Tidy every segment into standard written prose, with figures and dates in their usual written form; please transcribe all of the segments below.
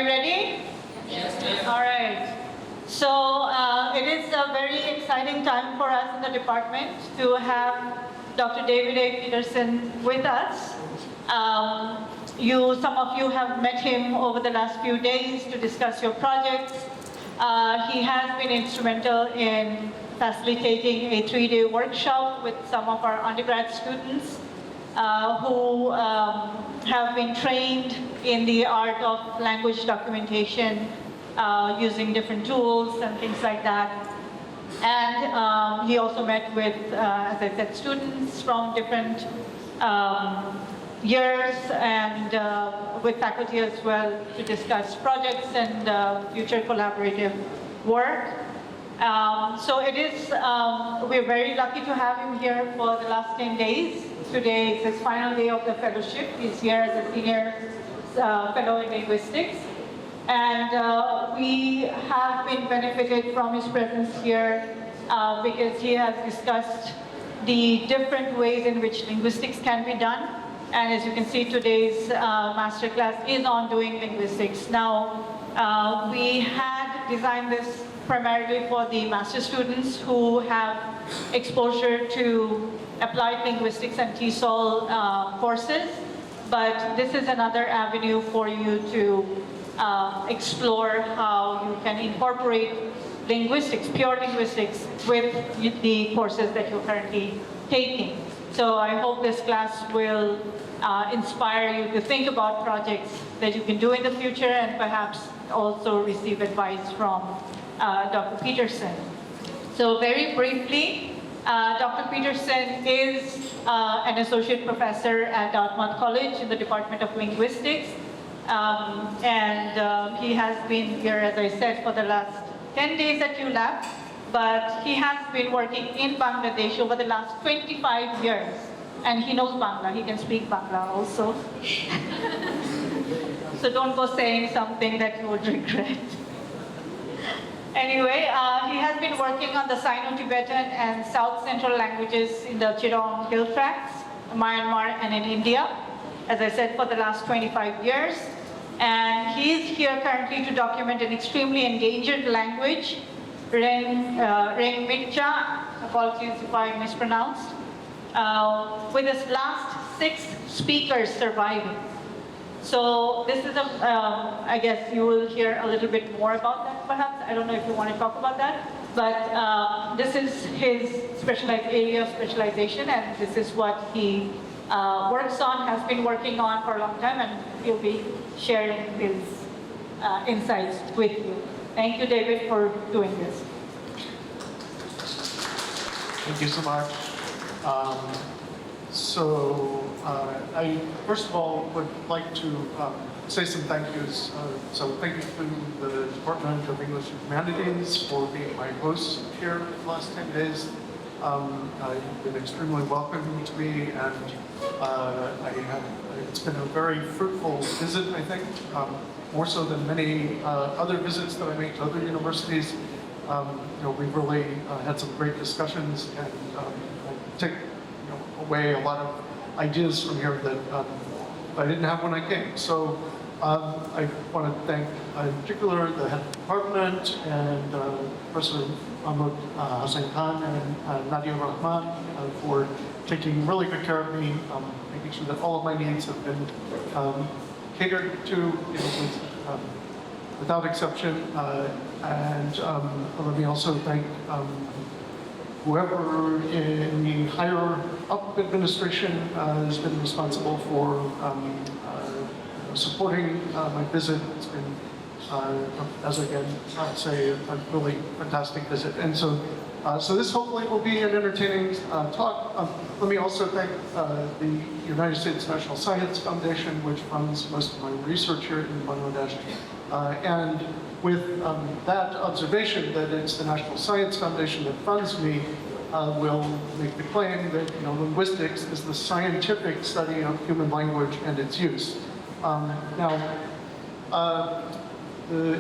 ready? Yes, ma'am. All right. So it is a very exciting time for us in the department to have Dr. David A. Peterson with us. Some of you have met him over the last few days to discuss your projects. He has been instrumental in facilitating a 3-day workshop with some of our undergrad students who have been trained in the art of language documentation using different tools and things like that. And he also met with, as I said, students from different years and with faculty as well to discuss projects and future collaborative work. So it is, we're very lucky to have him here for the last 10 days. Today is his final day of the fellowship. He's here as a senior fellow in linguistics. And we have been benefited from his presence here because he has discussed the different ways in which linguistics can be done. And as you can see, today's masterclass is on doing linguistics. Now, we had designed this primarily for the master students who have exposure to applied linguistics and TESOL courses, but this is another avenue for you to explore how you can incorporate linguistics, pure linguistics, with the courses that you're currently taking. So I hope this class will inspire you to think about projects that you can do in the future and perhaps also receive advice from Dr. Peterson. So very briefly, Dr. Peterson is an associate professor at Dartmouth College in the Department of Linguistics. And he has been here, as I said, for the last 10 days at ULAB, but he has been working in Bangladesh over the last 25 years. And he knows Bangla, he can speak Bangla also. So don't go saying something that you would regret. Anyway, he has been working on the Sino-Tibetan and South Central languages in the Chittagong Hill Tracts, Myanmar, and in India, as I said, for the last 25 years. And he is here currently to document an extremely endangered language, Rengmitcha, apologies if I mispronounced, with its last 6 speakers surviving. So this is I guess you will hear a little bit more about that perhaps. I don't know if you want to talk about that, but this is his specialized area of specialization, and this is what he works on, has been working on for a long time, and he'll be sharing his insights with you. Thank you, David, for doing this. Thank you so much. I first of all would like to say some thank yous. So thank you to the Department of English and Humanities for being my host here for the last 10 days. You've been extremely welcoming to me, and it's been a very fruitful visit, I think, more so than many other visits that I make to other universities. We've really had some great discussions, and I take away a lot of ideas from here that I didn't have when I came. So I want to thank in particular the head of the department and Professor Mahmoud Hussain Khan and Nadia Rahman for taking really good care of me, making sure that all of my needs have been catered to without exception. And let me also thank whoever in the higher up administration has been responsible for supporting my visit. It's been, as again, I'd say, a really fantastic visit. And so this hopefully will be an entertaining talk. Let me also thank the United States National Science Foundation, which funds most of my research here in Bangladesh. And with that observation that it's the National Science Foundation that funds me, will make the claim that linguistics is the scientific study of human language and its use. The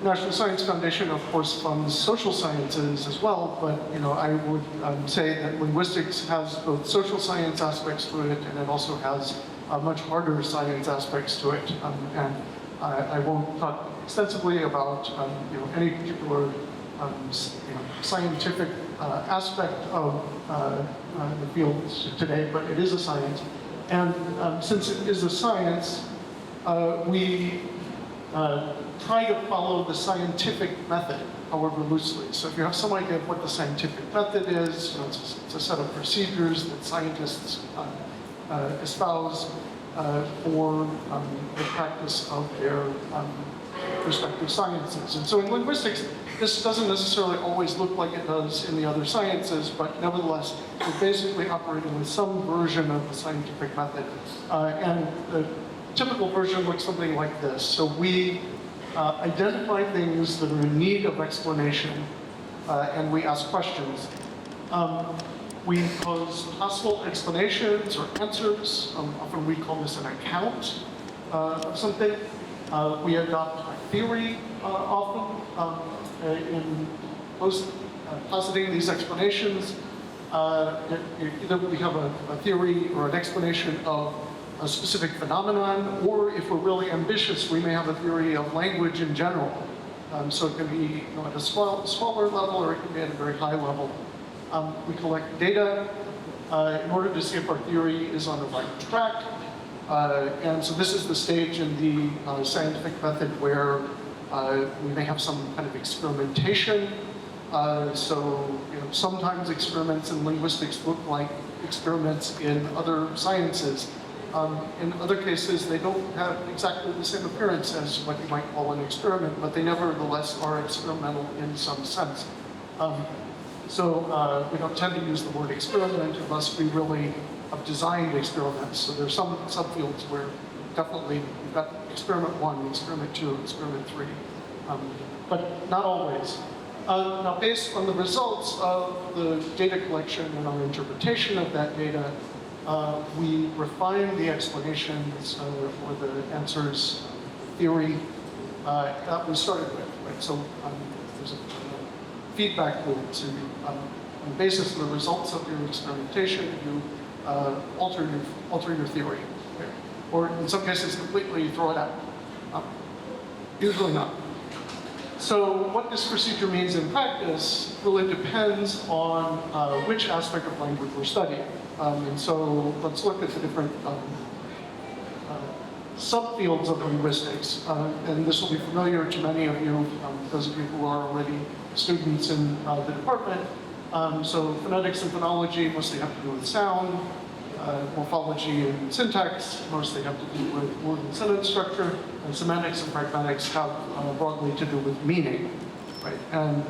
National Science Foundation, of course, funds social sciences as well, but I would say that linguistics has both social science aspects to it, and it also has much harder science aspects to it. And I won't talk extensively about any particular scientific aspect of the field today, but it is a science. And since it is a science, we try to follow the scientific method, however loosely. So if you have some idea of what the scientific method is, it's a set of procedures that scientists espouse for the practice of their respective sciences. And so in linguistics, this doesn't necessarily always look like it does in the other sciences, but nevertheless, we're basically operating with some version of the scientific method. And the typical version looks something like this. So we identify things that are in need of explanation, and we ask questions. We pose possible explanations or answers. Often we call this an account of something. We adopt a theory often in positing these explanations. Either we have a theory or an explanation of a specific phenomenon, or if we're really ambitious, we may have a theory of language in general. So it can be at a smaller level, or it can be at a very high level. We collect data in order to see if our theory is on the right track. And so this is the stage in the scientific method where we may have some kind of experimentation. So sometimes experiments in linguistics look like experiments in other sciences. In other cases, they don't have exactly the same appearance as what you might call an experiment, but they nevertheless are experimental in some sense. So we don't tend to use the word experiment unless we really have designed experiments. So there's some subfields where definitely you've got experiment 1, experiment 2, experiment 3, but not always. Now, based on the results of the data collection and our interpretation of that data, we refine the explanations or the answers theory that we started with. Right? So there's a feedback loop. So on the basis of the results of your experimentation, you alter your theory, right? Or in some cases completely throw it out. Usually not. So what this procedure means in practice really depends on which aspect of language we're studying. And so let's look at the different subfields of linguistics. And this will be familiar to many of you, those of you who are already students in the department. So phonetics and phonology mostly have to do with sound. Morphology and syntax mostly have to do with word and sentence structure. And semantics and pragmatics have broadly to do with meaning. Right? And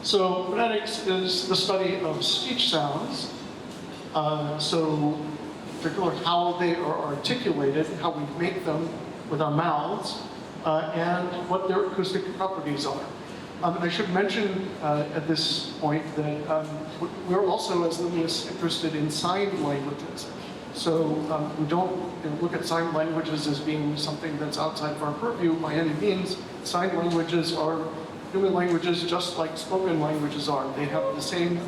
so phonetics is the study of speech sounds. So in particular how they are articulated, how we make them with our mouths, and what their acoustic properties are. And I should mention at this point that we're also, as linguists, interested in sign languages. So we don't look at sign languages as being something that's outside of our purview by any means. Sign languages are human languages just like spoken languages are. They have the same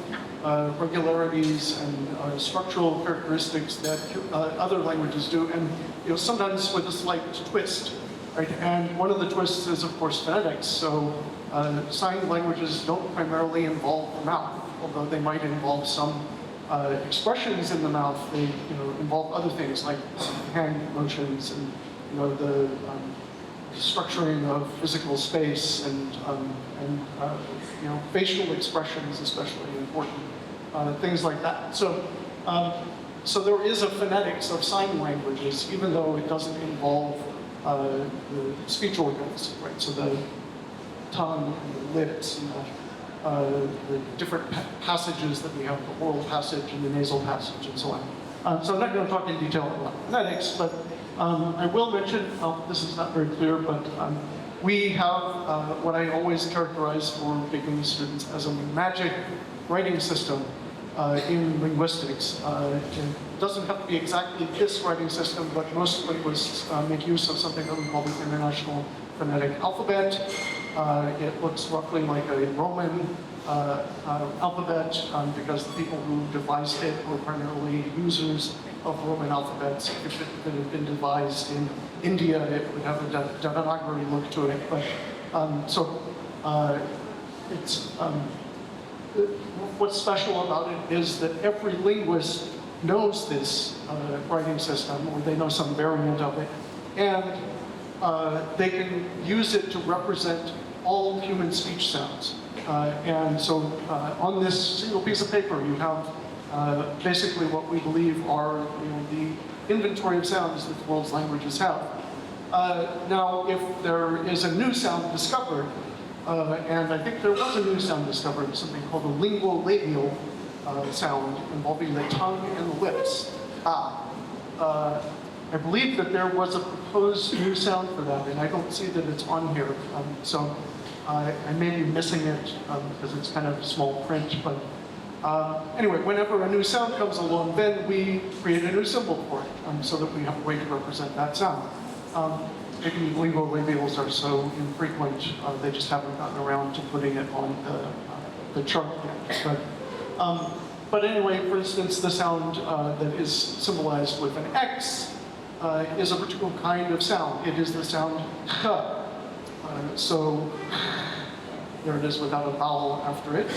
regularities and structural characteristics that other languages do, and sometimes with a slight twist. Right? And one of the twists is, of course, phonetics. So sign languages don't primarily involve the mouth, although they might involve some expressions in the mouth. They involve other things like hand motions and the structuring of physical space and facial expressions, especially important, things like that. So so there is a phonetics of sign languages, even though it doesn't involve the speech organs, right? So the tongue and the lips and the different passages that we have, the oral passage and the nasal passage and so on. So I'm not going to talk in detail about phonetics, but I will mention, this is not very clear, but we have what I always characterize for beginning students as a magic writing system in linguistics. It doesn't have to be exactly this writing system, but most linguists make use of something that we call the International Phonetic Alphabet. It looks roughly like a Roman alphabet because the people who devised it were primarily users of Roman alphabets. If it had been devised in India, it would have a Devanagari look to it. But what's special about it is that every linguist knows this writing system, or they know some variant of it, and they can use it to represent all human speech sounds. And so on this single piece of paper, you have basically what we believe are the inventory of sounds that the world's languages have. Now, if there is a new sound discovered, and I think there was a new sound discovered, something called a linguolabial sound involving the tongue and the lips. I believe that there was a proposed new sound for that, and I don't see that it's on here. So I may be missing it because it's kind of small print. But anyway, whenever a new sound comes along, then we create a new symbol for it so that we have a way to represent that sound. Maybe linguolabials are so infrequent, they just haven't gotten around to putting it on the chart yet. But anyway, for instance, the sound that is symbolized with an X is a particular kind of sound. It is the sound K. So there it is without a vowel after it.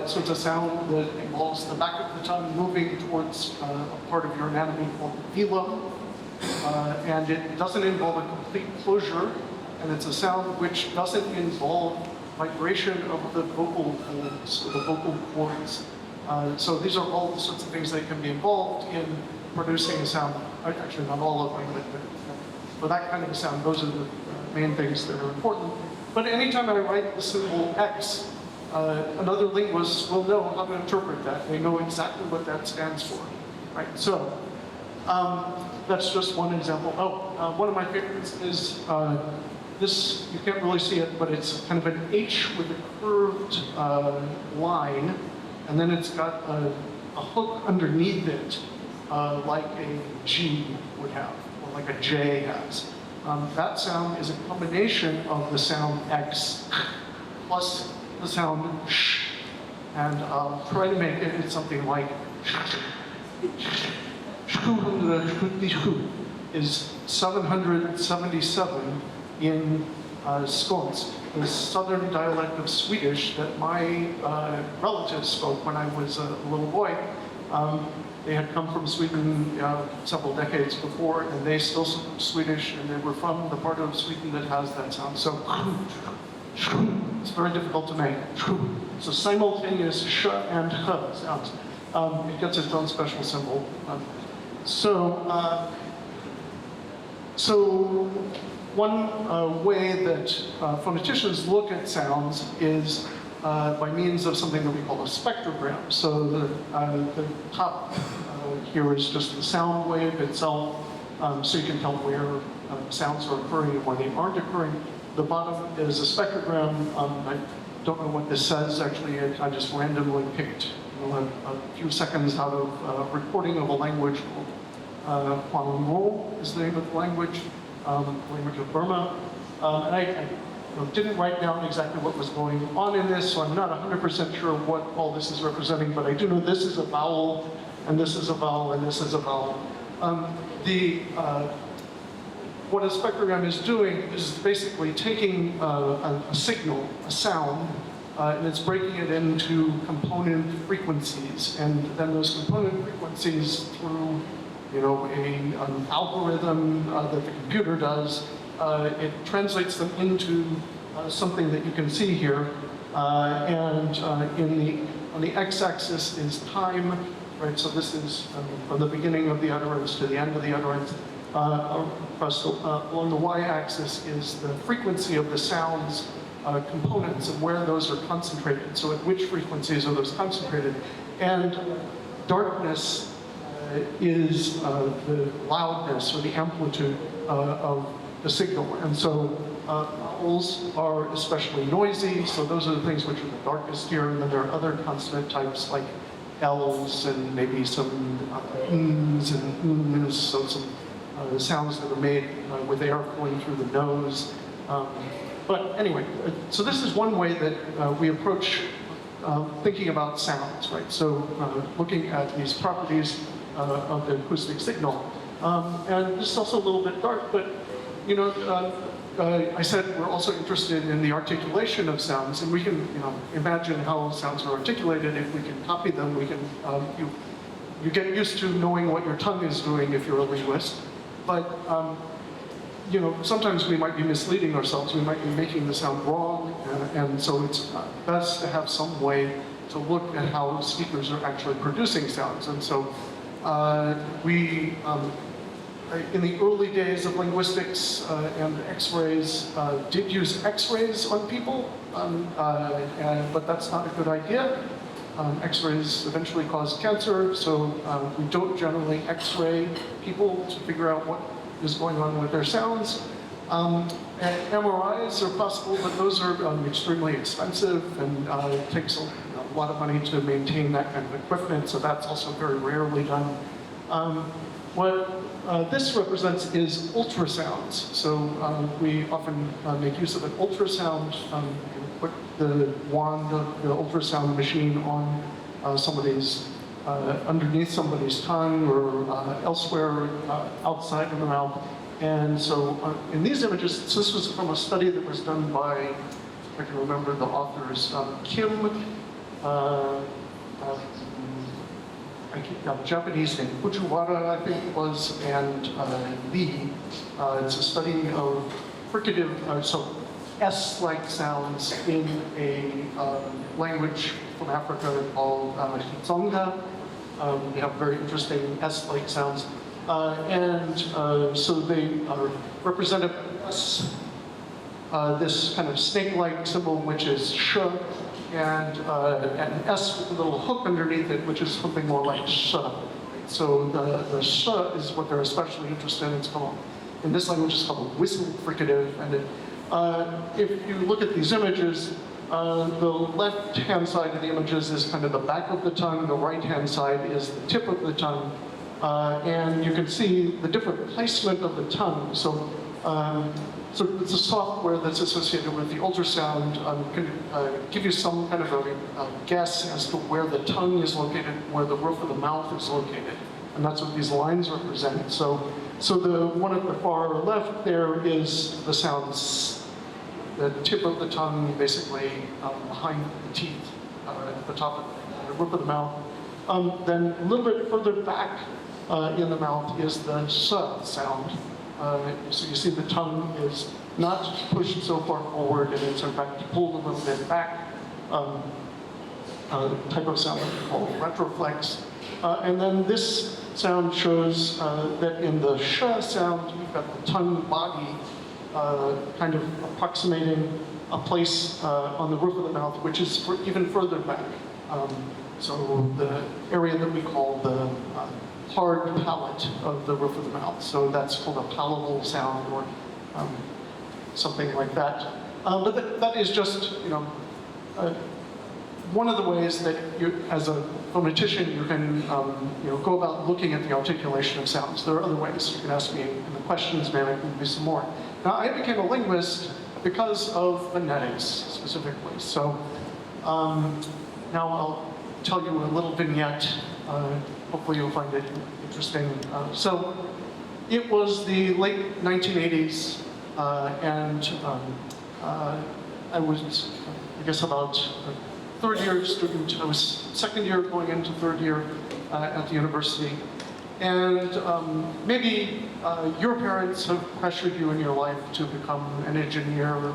So it's a sound that involves the back of the tongue moving towards a part of your anatomy called the velum. And it doesn't involve a complete closure, and it's a sound which doesn't involve vibration of the vocal cords. So these are all the sorts of things that can be involved in producing a sound. Actually, not all of them, but for that kind of a sound, those are the main things that are important. But anytime I write the symbol X, another linguist will know how to interpret that. They know exactly what that stands for, right? So that's just one example. One of my favorites is this. You can't really see it, but it's kind of an H with a curved line, and then it's got a hook underneath it, like a G would have, or like a J has. That sound is a combination of the sound X plus the sound sh, and I'll try to make it something like is 777 in Skånsk, the southern dialect of Swedish that my relatives spoke when I was a little boy. They had come from Sweden several decades before, and they still spoke Swedish, and they were from the part of Sweden that has that sound. So it's very difficult to make. So simultaneous sh and h sounds. It gets its own special symbol. So one way that phoneticians look at sounds is by means of something that we call a spectrogram. So the top here is just the sound wave itself, so you can tell where sounds are occurring and where they aren't occurring. The bottom is a spectrogram. I don't know what this says, actually. I just randomly picked a few seconds out of a recording of a language called Kwangmo is the name of the language of Burma. And I didn't write down exactly what was going on in this, so I'm not 100% sure what all this is representing, but I do know this is a vowel, and this is a vowel, and this is a vowel. What a spectrogram is doing is basically taking a signal, a sound, and it's breaking it into component frequencies, and then those component frequencies through an algorithm that the computer does, it translates them into something that you can see here. And on the x-axis is time, right? So this is from the beginning of the utterance to the end of the utterance. Along the y-axis is the frequency of the sound's components and where those are concentrated. So at which frequencies are those concentrated? And darkness is the loudness or the amplitude of the signal. And so vowels are especially noisy, so those are the things which are the darkest here. And then there are other consonant types like L's and maybe some n's and n's, so some sounds that are made with air flowing through the nose. But anyway, so this is one way that we approach thinking about sounds, right? So looking at these properties, of the acoustic signal. And this is also a little bit dark, but you know, I said we're also interested in the articulation of sounds, and we can, you know, imagine how sounds are articulated. If we can copy them, we can. You get used to knowing what your tongue is doing if you're a linguist, but you know, sometimes we might be misleading ourselves. We might be making the sound wrong, and so it's best to have some way to look at how speakers are actually producing sounds. And so in the early days of linguistics and X-rays, did use X-rays on people, but that's not a good idea. X-rays eventually cause cancer, so we don't generally X-ray people to figure out what is going on with their sounds. And MRIs are possible, but those are extremely expensive, and it takes a lot of money to maintain that kind of equipment, so that's also very rarely done. What this represents is ultrasounds. So we often make use of an ultrasound, put the wand of the ultrasound machine on somebody's, underneath somebody's tongue or elsewhere outside of the mouth. And so in these images, this was from a study that was done by, if I can remember the authors, Kim, Japanese name, Fujiwara, I think it was, and Lee. It's a study of fricative, so S-like sounds in a language from Africa called Hitsonga. They have very interesting S-like sounds. So they represented this kind of snake-like symbol, which is sh, and an S with a little hook underneath it, which is something more like sh. So the sh is what they're especially interested in. It's called, in this language, it's called a whistle fricative. And if you look at these images, the left-hand side of the images is kind of the back of the tongue. The right-hand side is the tip of the tongue. And you can see the different placement of the tongue. So it's a software that's associated with the ultrasound can give you some kind of a guess as to where the tongue is located, where the roof of the mouth is located. And that's what these lines represent. So the one at the far left there is the sound s, the tip of the tongue basically behind the teeth at the top of the roof of the mouth. Then a little bit further back in the mouth is the s sound. So you see the tongue is not pushed so far forward, and it's in fact pulled a little bit back. Type of sound that we call retroflex. And then this sound shows that in the sh sound, you've got the tongue body kind of approximating a place on the roof of the mouth, which is even further back. So the area that we call the hard palate of the roof of the mouth. So that's called a palatal sound or something like that. But that is just, you know, one of the ways that you, as a phonetician, you can you know, go about looking at the articulation of sounds. There are other ways. You can ask me in the questions, maybe I can give you some more. Now, I became a linguist because of phonetics, specifically. So now I'll tell you a little vignette. Hopefully you'll find it interesting. So it was the late 1980s, and I was, I guess, about a third year student. I was second year going into third year at the university. And maybe your parents have pressured you in your life to become an engineer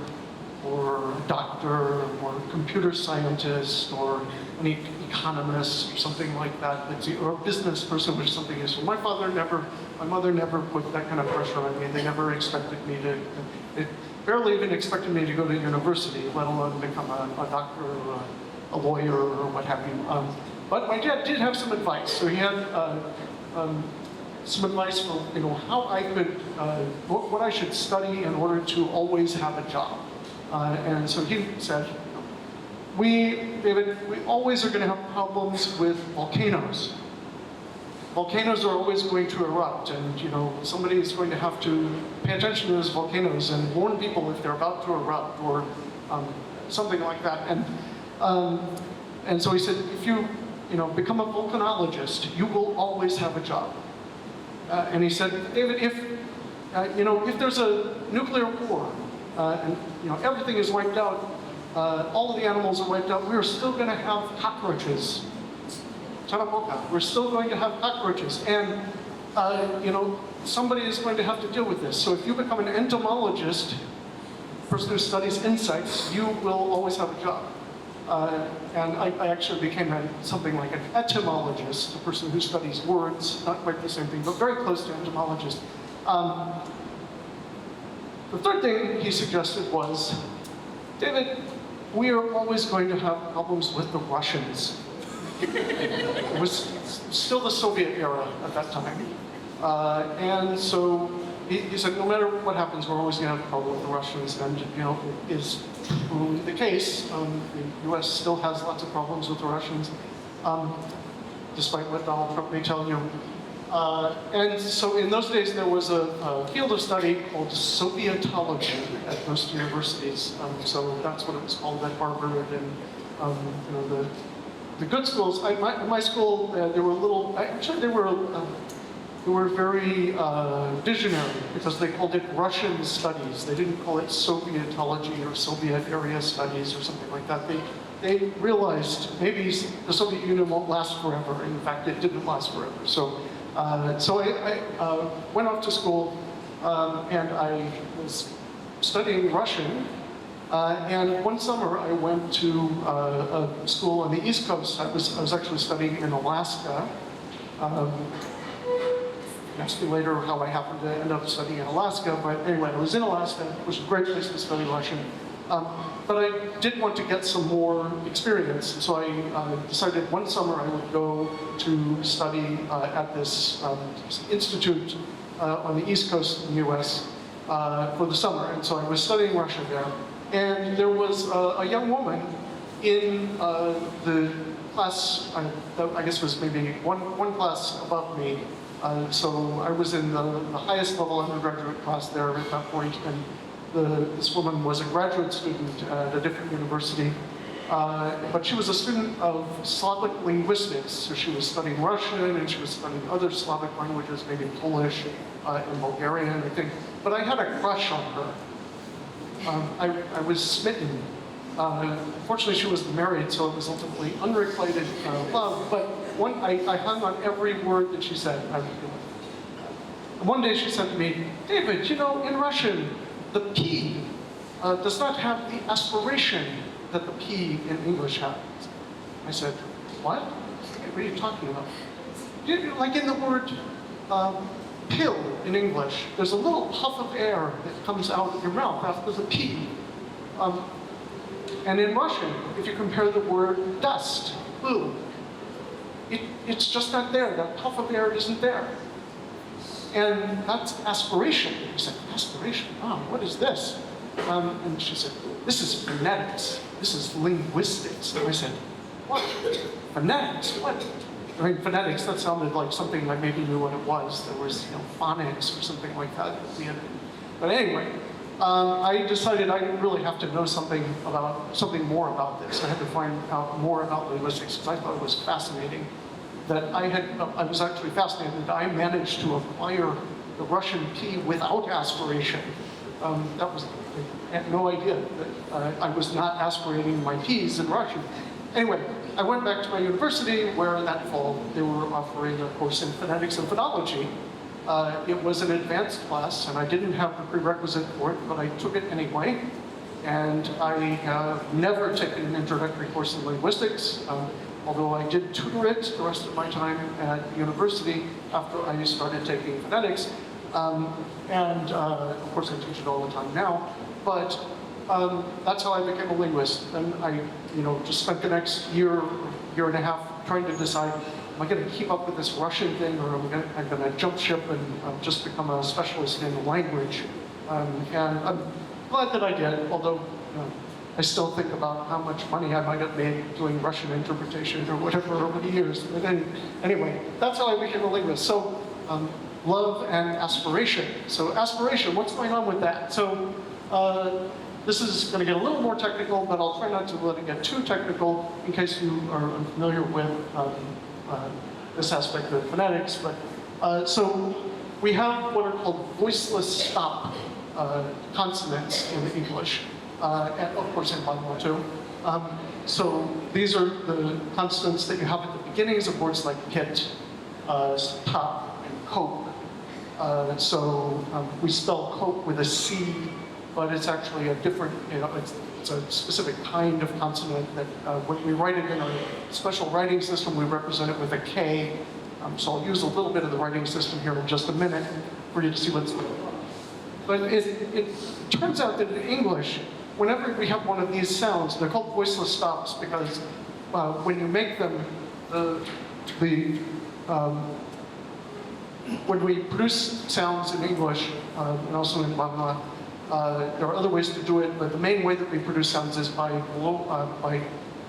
or a doctor or a computer scientist or an economist or something like that, or a business person, which something is. So my mother never put that kind of pressure on me. They never expected me to, they barely even expected me to go to university, let alone become a doctor or a lawyer or what have you. But my dad did have some advice. So he had some advice for, you know, how I could, what I should study in order to always have a job. And so he said, David, we always are going to have problems with volcanoes. Volcanoes are always going to erupt, and you know, somebody is going to have to pay attention to those volcanoes and warn people if they're about to erupt or something like that. And so he said, if you become a volcanologist. You will always have a job. And he said, David, if there's a nuclear war and everything is wiped out, all of the animals are wiped out, we're still going to have cockroaches. We're still going to have cockroaches. And somebody is going to have to deal with this. So if you become an entomologist, a person who studies insects, you will always have a job. And I actually became something like an etymologist, a person who studies words, not quite the same thing, but very close to entomologist. The third thing he suggested was, David, we are always going to have problems with the Russians. It was still the Soviet era at that time. And so he said, no matter what happens, we're always going to have a problem with the Russians. And, it is truly the case. The U.S. still has lots of problems with the Russians, despite what Donald Trump may tell you. And so in those days, there was a field of study called Sovietology at most universities. So that's what it was called at Harvard and the good schools. My school, they were a little. Actually, they were very visionary because they called it Russian studies. They didn't call it Sovietology or Soviet area studies or something like that. They realized maybe the Soviet Union won't last forever. In fact, it didn't last forever. So I went off to school and I was studying Russian. And one summer I went to a school on the East Coast. I was actually studying in Alaska. Ask me later how I happened to end up studying in Alaska, but anyway, I was in Alaska. It was a great place to study Russian. But I did want to get some more experience, so I decided one summer I would go to study at this institute on the East Coast in the US for the summer. And so I was studying Russian there. And there was a young woman in the class, I guess was maybe one class above me. So I was in the highest level undergraduate class there at that point, and this woman was a graduate student at a different university. But she was a student of Slavic linguistics, so she was studying Russian and she was studying other Slavic languages, maybe Polish and Bulgarian, I think. But I had a crush on her. I was smitten. Fortunately, she was married, so it was ultimately unrequited love. But I hung on every word that she said. One day she said to me, David, in Russian, the P does not have the aspiration that the P in English has. I said, what? What are you talking about? Like in the word pill in English, there's a little puff of air that comes out of your mouth after the P. And in Russian, if you compare the word dust, poo, it's just not there. That puff of air isn't there. And that's aspiration. I said, aspiration? Oh, what is this? And she said, this is phonetics. This is linguistics. And I said, what? Phonetics? What? I mean, phonetics, that sounded like something I maybe knew what it was. There was, phonics or something like that. But anyway, I decided I really have to know something more about this. I had to find out more about linguistics because I thought it was fascinating. I was actually fascinated that I managed to acquire the Russian P without aspiration. I had no idea that I was not aspirating my P's in Russian. Anyway, I went back to my university where that fall they were offering a course in phonetics and phonology. It was an advanced class, and I didn't have the prerequisite for it, but I took it anyway. And I have never taken an introductory course in linguistics, although I did tutor it the rest of my time at university after I started taking phonetics. Of course, I teach it all the time now. But that's how I became a linguist. And I, just spent the next year and a half trying to decide, am I going to keep up with this Russian thing, or am I going to jump ship and just become a specialist in the language? And I'm glad that I did, although I still think about how much money I might have made doing Russian interpretation or whatever over the years. But then, anyway, that's how I became a linguist. So, love and aspiration. So aspiration, what's going on with that? So This is going to get a little more technical, but I'll try not to let it get too technical in case you are unfamiliar with this aspect of phonetics. But so we have what are called voiceless stop consonants in English, and of course in Bangla too. So these are the consonants that you have at the beginnings of words like pit, top, and cope. We spell cope with a C, but it's actually a different, it's a specific kind of consonant that when we write it in a special writing system, we represent it with a K. So I'll use a little bit of the writing system here in just a minute for you to see what's going on. But it turns out that in English, whenever we have one of these sounds, they're called voiceless stops because when you make them, when we produce sounds in English and also in Bangla, there are other ways to do it, but the main way that we produce sounds is by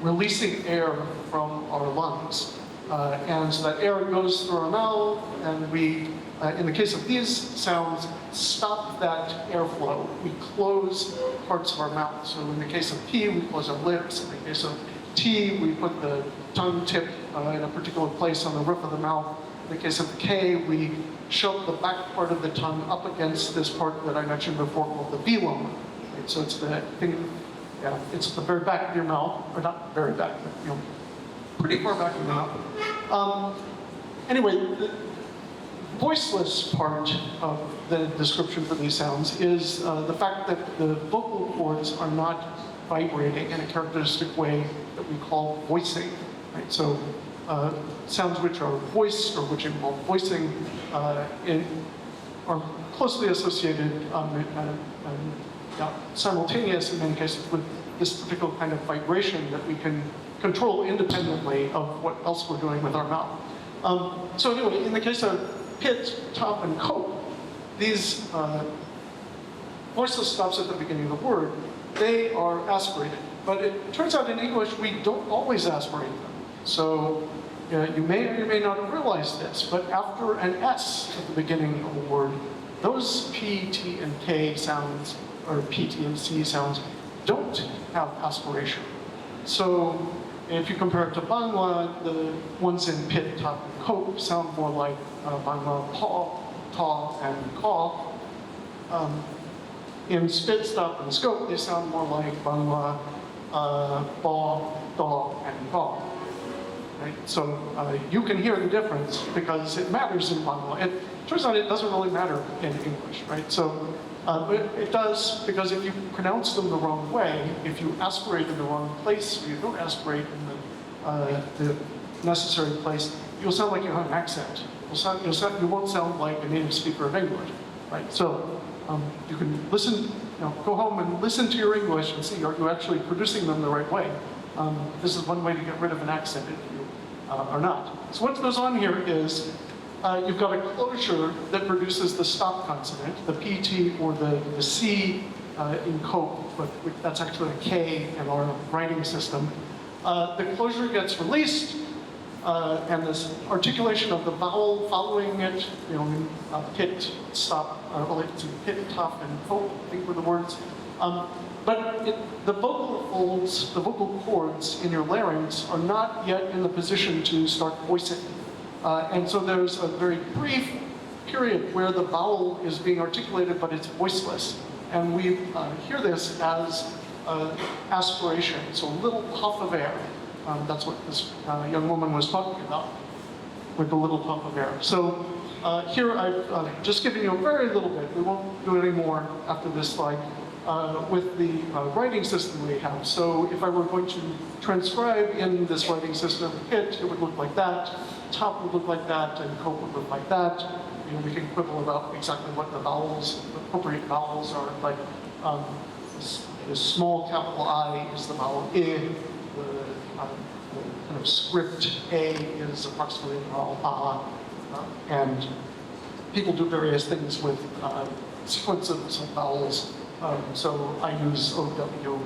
releasing air from our lungs. And so that air goes through our mouth, and we, in the case of these sounds, stop that airflow. We close parts of our mouth. So in the case of P, we close our lips. In the case of T, we put the tongue tip in a particular place on the roof of the mouth. In the case of K, we shove the back part of the tongue up against this part that I mentioned before called the velum. Right? So it's the thing, it's at the very back of your mouth, or not very back, but pretty far back in the mouth. Anyway, the voiceless part of the description for these sounds is the fact that the vocal cords are not vibrating in a characteristic way that we call voicing. Right? So sounds which are voiced or which involve voicing are closely associated simultaneous in many cases with this particular kind of vibration that we can control independently of what else we're doing with our mouth. So anyway, in the case of pit, top, and cope, these voiceless stops at the beginning of the word, they are aspirated. But it turns out in English, we don't always aspirate them. So you may or you may not have realized this, but after an S at the beginning of a word, those P, T, and K sounds, or P, T, and C sounds, don't have aspiration. So if you compare it to Bangla, the ones in pit, top, and cope sound more like Bangla paw, taw, and caw. In spit, stop, and scope, they sound more like Bangla baw, daw, and gaw. Right? So you can hear the difference because it matters in Bangla. It turns out it doesn't really matter in English, right? So it does because if you pronounce them the wrong way, if you aspirate in the wrong place, or you don't aspirate in the necessary place, you'll sound like you have an accent. You won't sound like a native speaker of English, right? So you can listen, go home and listen to your English and see, are you actually producing them the right way? This is one way to get rid of an accent if you are not. So what goes on here is you've got a closure that produces the stop consonant, the PT or the C in cope, but that's actually a K in our writing system. The closure gets released, and this articulation of the vowel following it, in pit, stop, related to pit, top, and cope, I think were the words. But the vocal folds, the vocal cords in your larynx are not yet in the position to start voicing. And so there's a very brief period where the vowel is being articulated, but it's voiceless. And we hear this as aspiration, so a little puff of air. That's what this young woman was talking about, with the little puff of air. So here I've just given you a very little bit. We won't do any more after this slide. With the writing system we have. So if I were going to transcribe in this writing system, pit, it would look like that, top would look like that, and cope would look like that. We can quibble about exactly what the vowels, the appropriate vowels are, but the small capital I is the vowel I, the kind of script A is approximately the vowel A, and people do various things with sequences of vowels. So I use OW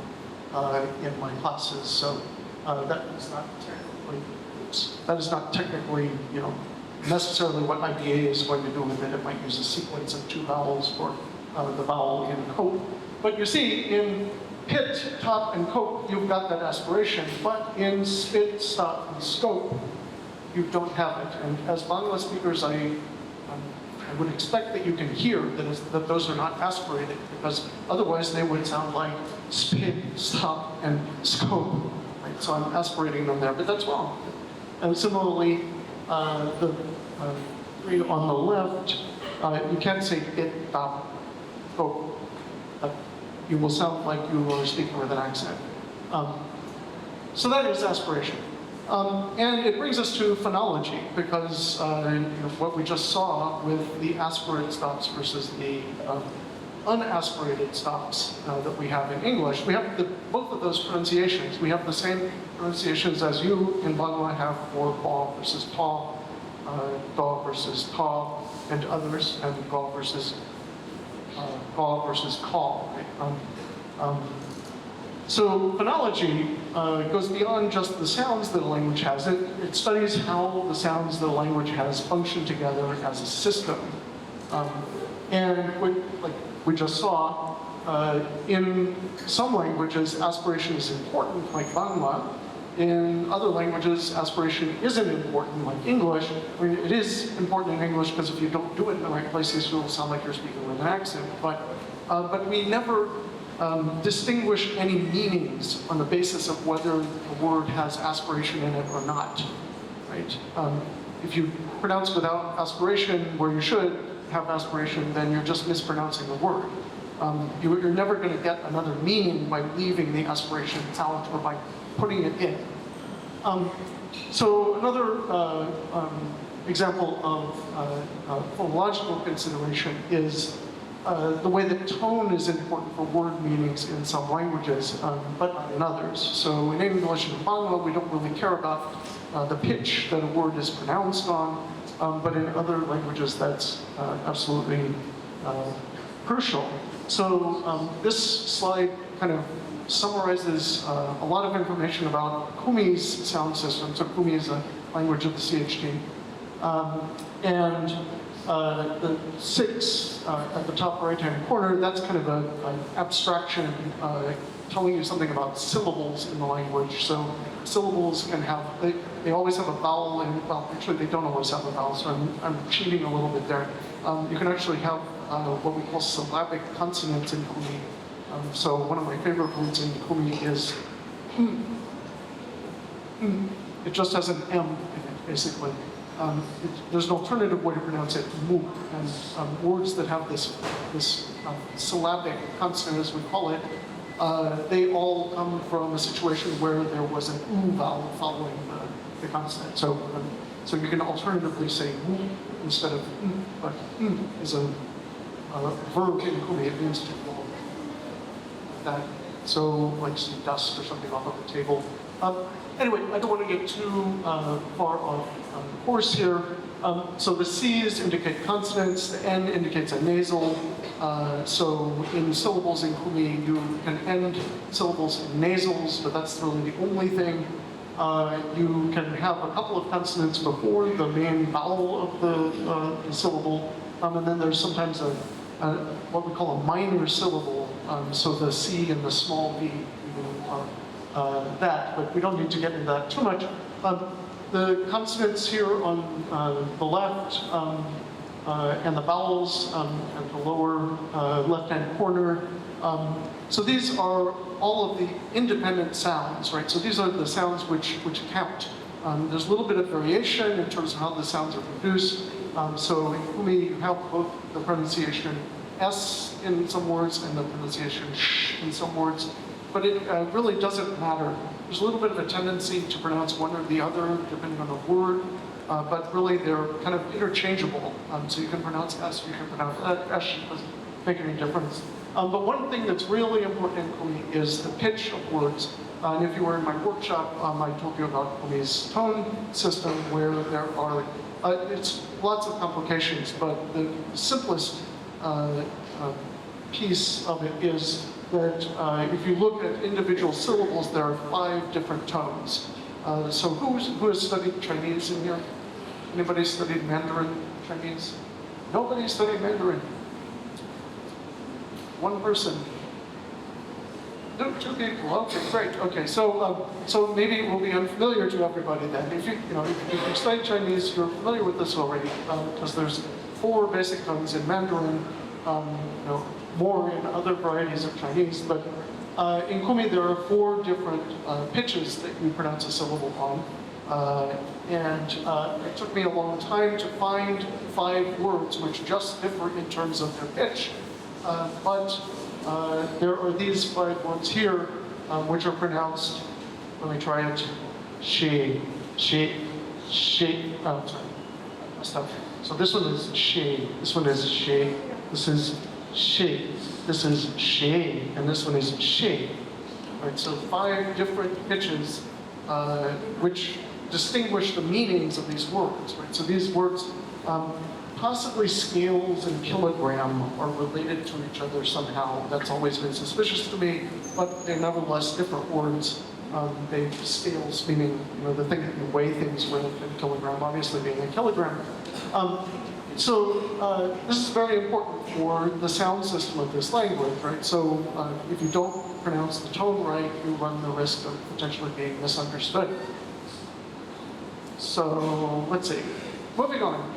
in my classes, so that is not technically, necessarily what IBA is going to do with it. It might use a sequence of two vowels for the vowel in cope, But you see, in pit, top, and cope, you've got that aspiration. But in spit, stop, and scope, you don't have it. And as Bangla speakers, I would expect that you can hear that those are not aspirated, because otherwise they would sound like spit, stop, and scope. Right? So I'm aspirating them there, but that's wrong. And similarly, the three on the left, you can't say it, stop, scope. You will sound like you are speaking with an accent. So that is aspiration. And it brings us to phonology, because what we just saw with the aspirate stops versus the unaspirated stops that we have in English, we have both of those pronunciations. We have the same pronunciations as you in Bangla have for ba versus pa, da versus ta, and others, and ga versus ka. Right? So phonology goes beyond just the sounds that a language has. It studies how the sounds that a language has function together as a system. And like we just saw, in some languages, aspiration is important, like Bangla. In other languages, aspiration isn't important, like English. I mean, it is important in English because if you don't do it in the right places, you'll sound like you're speaking with an accent. But we never distinguish any meanings on the basis of whether a word has aspiration in it or not, right? If you pronounce without aspiration where you should have aspiration, then you're just mispronouncing the word. You're never going to get another meaning by leaving the aspiration out or by putting it in. So another example of phonological consideration is the way that tone is important for word meanings in some languages, but not in others. So in English and Bangla, we don't really care about the pitch that a word is pronounced on, but in other languages, that's absolutely crucial. So this slide kind of summarizes a lot of information about Kumi's sound system. So Kumi is a language of the CHT. And the 6 at the top right-hand corner, that's kind of an abstraction telling you something about syllables in the language. So syllables can have, they always have a vowel, and well, actually they don't always have a vowel, so I'm cheating a little bit there. You can actually have what we call syllabic consonants in Kumi. So one of my favorite words in Kumi is It just has an M in it, basically. There's an alternative way to pronounce it, mu, and words that have this syllabic consonant, as we call it, they all come from a situation where there was an u vowel following the consonant. So you can alternatively say mu instead of but is a verb in Kumi. It means to blow that. So like some dust or something off of the table. Anyway, I don't want to get too far off course here. So the C's indicate consonants, the N indicates a nasal. So in syllables in Kumi, you can end syllables in nasals, but that's really the only thing. You can have a couple of consonants before the main vowel of the syllable, and then there's sometimes what we call a minor syllable. So the C and the small V are that, but we don't need to get into that too much. The consonants here on the left and the vowels at the lower left-hand corner. So these are all of the independent sounds, right? So these are the sounds which count. There's a little bit of variation in terms of how the sounds are produced. So in Kumi, you have both the pronunciation S in some words and the pronunciation sh in some words, but it really doesn't matter. There's a little bit of a tendency to pronounce one or the other depending on the word, but really they're kind of interchangeable. So you can pronounce S, you can pronounce S, it doesn't make any difference. But one thing that's really important in Kumi is the pitch of words. And if you were in my workshop, I told you about Kumi's tone system, where there are, it's lots of complications, but the simplest piece of it is that if you look at individual syllables, there are 5 different tones. So who has studied Chinese in here? Anybody studied Mandarin Chinese? Nobody studied Mandarin. One person. No, 2 people. Okay, great. Okay, so maybe it will be unfamiliar to everybody then. If you study Chinese, you're familiar with this already, because there's 4 basic tongues in Mandarin, more in other varieties of Chinese, but in Kumi there are 4 different pitches that you pronounce a syllable on. And it took me a long time to find 5 words which just differ in terms of their pitch. But there are these 5 words here which are pronounced, let me try it, she, oh, sorry, I messed up. So this one is she, this one is she, this is she, this is she, and this one is she. All right, so 5 different pitches which distinguish the meanings of these words, right? So these words, possibly scales and kilogram are related to each other somehow. That's always been suspicious to me, but they're nevertheless different words. They scales meaning the thing that you weigh things with, and kilogram obviously being a kilogram. So this is very important for the sound system of this language, right? So if you don't pronounce the tone right, you run the risk of potentially being misunderstood. So let's see, moving on.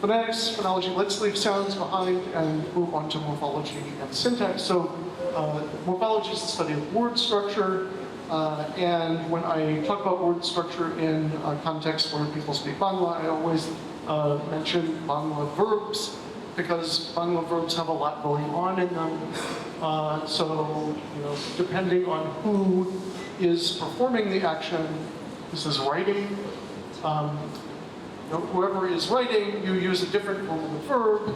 Phonetics, phonology, let's leave sounds behind and move on to morphology and syntax. So morphology is the study of word structure, and when I talk about word structure in a context where people speak Bangla, I always mention Bangla verbs, because Bangla verbs have a lot going on in them. So depending on who is performing the action, this is writing. Whoever is writing, you use a different form of the verb,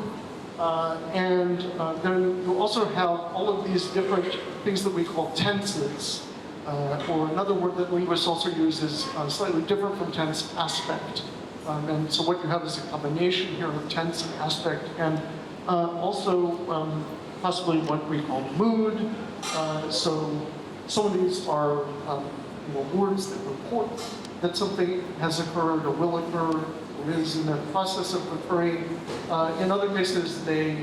and then you also have all of these different things that we call tenses, or another word that linguists also use is slightly different from tense, aspect. And so what you have is a combination here of tense and aspect, and also possibly what we call mood. So some of these are words that report that something has occurred or will occur or is in the process of occurring. In other cases, they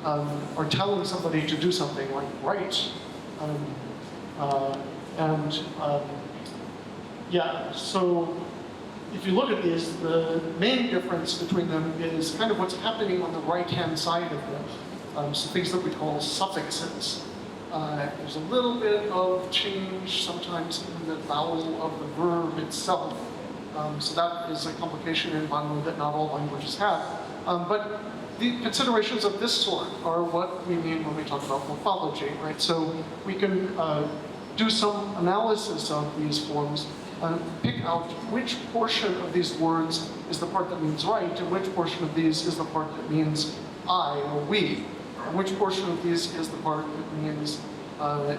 are telling somebody to do something, like write. So if you look at these, the main difference between them is kind of what's happening on the right-hand side of them. So things that we call suffixes. There's a little bit of change sometimes in the vowel of the verb itself. So that is a complication in Bangla that not all languages have. But the considerations of this sort are what we mean when we talk about morphology, right? So we can do some analysis of these forms, pick out which portion of these words is the part that means right, and which portion of these is the part that means I or we. And which portion of these is the part that means that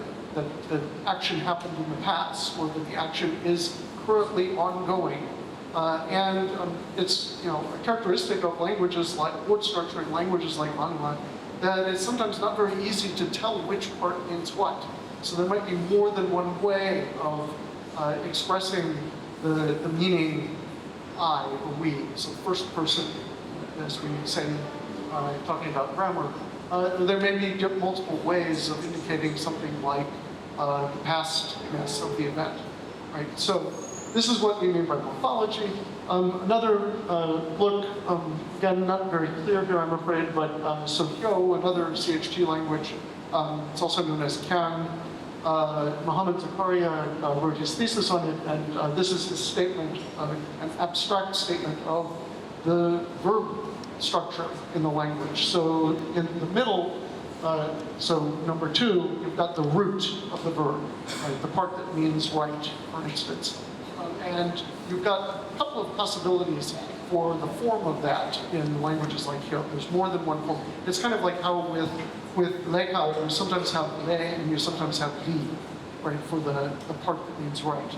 the action happened in the past, or that the action is currently ongoing. It's a characteristic of languages like word structure in languages like Bangla that it's sometimes not very easy to tell which part means what. So there might be more than one way of expressing the meaning I or we. So first person, as we say, talking about grammar. There may be multiple ways of indicating something like the pastness of the event, right? So this is what we mean by morphology. Another look, again, not very clear here, I'm afraid, but Sohyo, another CHT language, it's also known as Kan. Muhammad Zakaria wrote his thesis on it, and this is his statement, an abstract statement of the verb structure in the language. So in the middle, so number 2, you've got the root of the verb, right? The part that means right, for instance. And you've got a couple of possibilities for the form of that in languages like Hyo. There's more than one form. It's kind of like how with Leka, you sometimes have le and you sometimes have li, right, for the part that means right.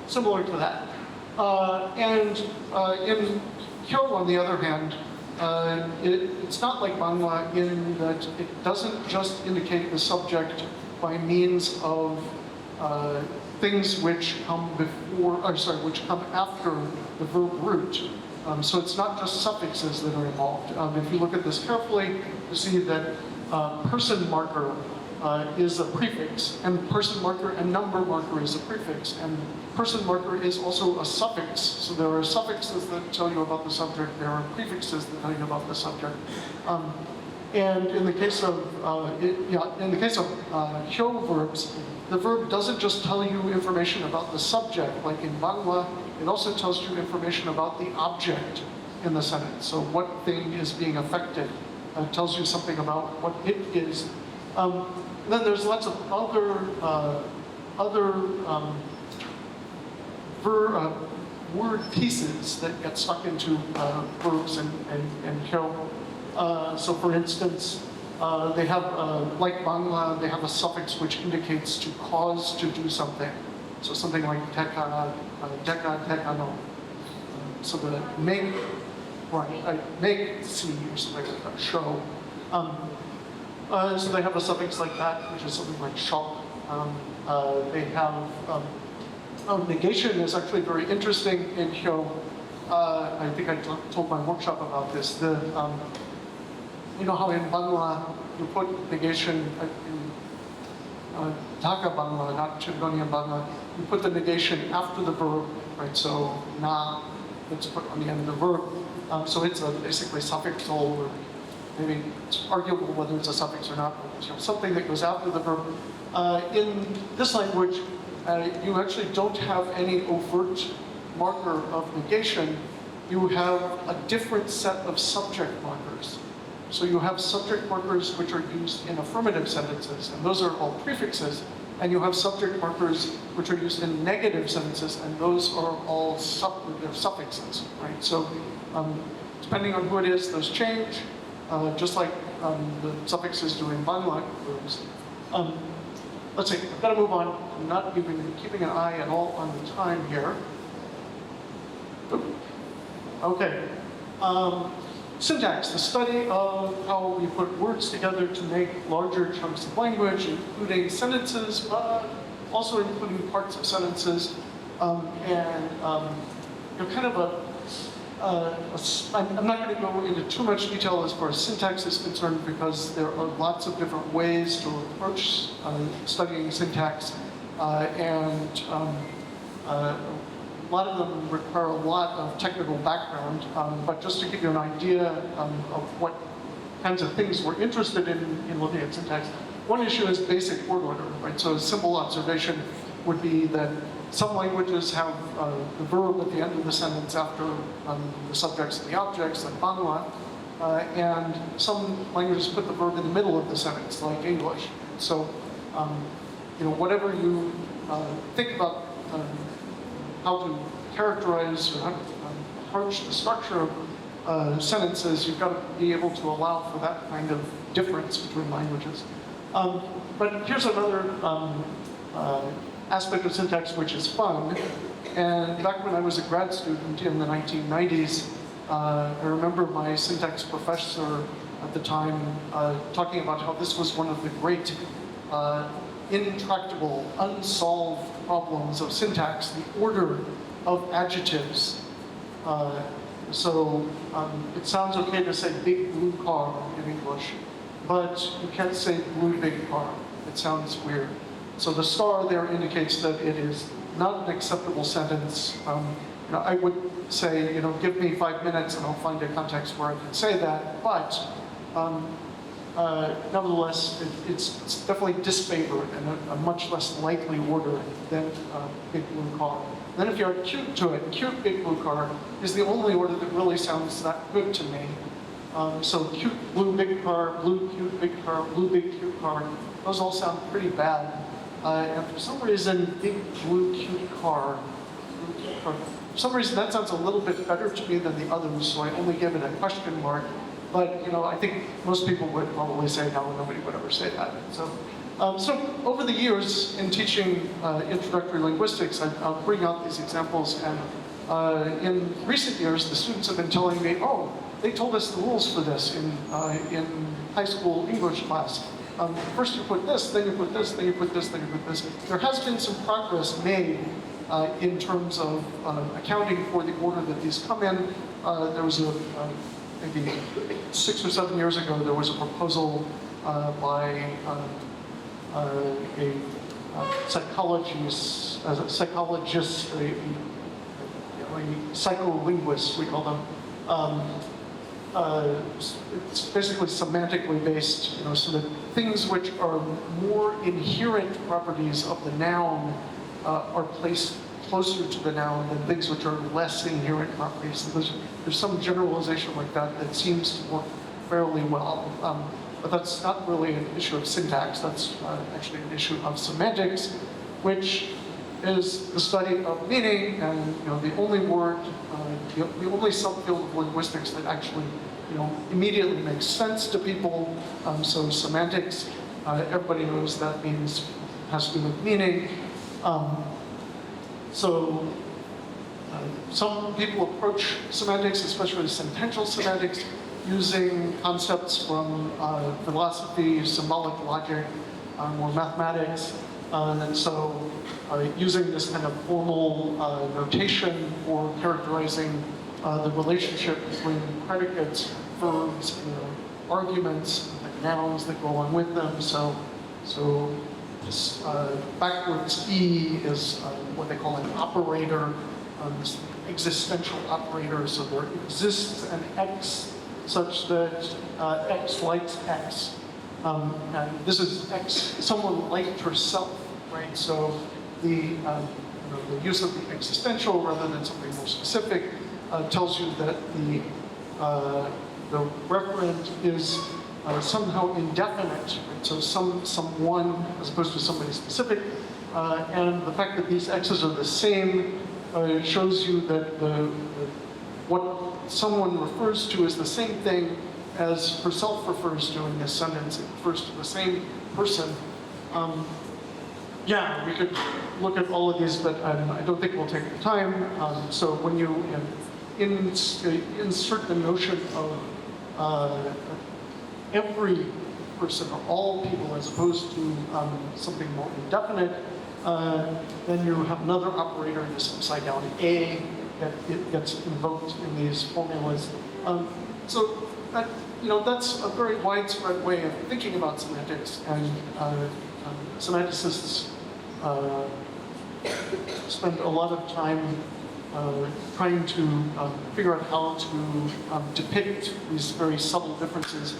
Similar to that. In Hyo, on the other hand, it's not like Bangla in that it doesn't just indicate the subject by means of things which come which come after the verb root. So it's not just suffixes that are involved. If you look at this carefully, you see that person marker is a prefix, and person marker and number marker is a prefix, and person marker is also a suffix. So there are suffixes that tell you about the subject, there are prefixes that tell you about the subject. And in the case of hyo verbs, the verb doesn't just tell you information about the subject, like in Bangla, it also tells you information about the object in the sentence. So what thing is being affected. It tells you something about what it is. Then there's lots of other word pieces that get stuck into verbs and hyo. So for instance, they have, like Bangla, they have a suffix which indicates to cause to do something. So something like teka, tekano. So the make, right, make, see, or something like that, show. So they have a suffix like that, which is something like shok. They have, negation is actually very interesting in hyo. I think I told my workshop about this. You know how in Bangla you put negation in Dhaka Bangla, not Chingonian Bangla, you put the negation after the verb, right? So na, it's put on the end of the verb. So it's basically suffixal, or maybe it's arguable whether it's a suffix or not, but you know, something that goes after the verb. In this language, you actually don't have any overt marker of negation. You have a different set of subject markers. So you have subject markers which are used in affirmative sentences, and those are all prefixes. And you have subject markers which are used in negative sentences, and those are all suffixes, right? So depending on who it is, those change, just like the suffixes do in Bangla verbs. Let's see, I've got to move on. I'm not even keeping an eye at all on the time here. Okay. Syntax, the study of how we put words together to make larger chunks of language, including sentences, but also including parts of sentences, and you know, kind of I'm not going to go into too much detail as far as syntax is concerned, because there are lots of different ways to approach studying syntax, and a lot of them require a lot of technical background, but just to give you an idea of what kinds of things we're interested in looking at syntax, one issue is basic word order, right? So a simple observation would be that some languages have the verb at the end of the sentence after the subjects and the objects, like Bangla, and some languages put the verb in the middle of the sentence, like English. So, you know, whatever you think about how to characterize or how to approach the structure of sentences, you've got to be able to allow for that kind of difference between languages. But here's another aspect of syntax which is fun. And back when I was a grad student in the 1990s, I remember my syntax professor at the time talking about how this was one of the great intractable, unsolved problems of syntax, the order of adjectives. So it sounds okay to say big blue car in English, but you can't say blue big car. It sounds weird. So the star there indicates that it is not an acceptable sentence. You know, I would say, you know, give me 5 minutes and I'll find a context where I can say that, but nevertheless, it's definitely disfavored and a much less likely order than big blue car. Then if you add cute to it, cute big blue car is the only order that really sounds that good to me. So cute blue big car, blue cute big car, blue big cute car, those all sound pretty bad. And for some reason, big blue cute car, for some reason that sounds a little bit better to me than the others, so I only give it a question mark. But you know, I think most people would probably say no, nobody would ever say that. So over the years in teaching introductory linguistics, I'll bring out these examples, and in recent years, the students have been telling me, oh, they told us the rules for this in high school English class. First you put this, then you put this, then you put this, then you put this. There has been some progress made in terms of accounting for the order that these come in. There was maybe 6 or 7 years ago, there was a proposal by psychologist, a psycholinguist, we call them. It's basically semantically based, so that things which are more inherent properties of the noun are placed closer to the noun than things which are less inherent properties. And there's some generalization like that that seems to work fairly well. But that's not really an issue of syntax. That's actually an issue of semantics, which is the study of meaning, and the only word, the only subfield of linguistics that actually immediately makes sense to people. So semantics, everybody knows that means has to do with meaning. Some people approach semantics, especially sentential semantics, using concepts from philosophy, symbolic logic, or mathematics. And so using this kind of formal notation for characterizing the relationship between predicates, verbs, arguments, like nouns that go along with them. So this backwards E is what they call an operator, this existential operator. So there exists an X such that X likes X. And this is X, someone liked herself, right? So the use of the existential rather than something more specific tells you that the referent is somehow indefinite, right? So someone as opposed to somebody specific. And the fact that these X's are the same shows you that what someone refers to is the same thing as herself refers to in this sentence. It refers to the same person. Yeah, we could look at all of these, but I don't think we'll take the time. So when you insert the notion of every person or all people as opposed to something more indefinite, then you have another operator, this upside down A, that it gets invoked in these formulas. So that, that's a very widespread way of thinking about semantics, and semanticists spend a lot of time trying to figure out how to depict these very subtle differences.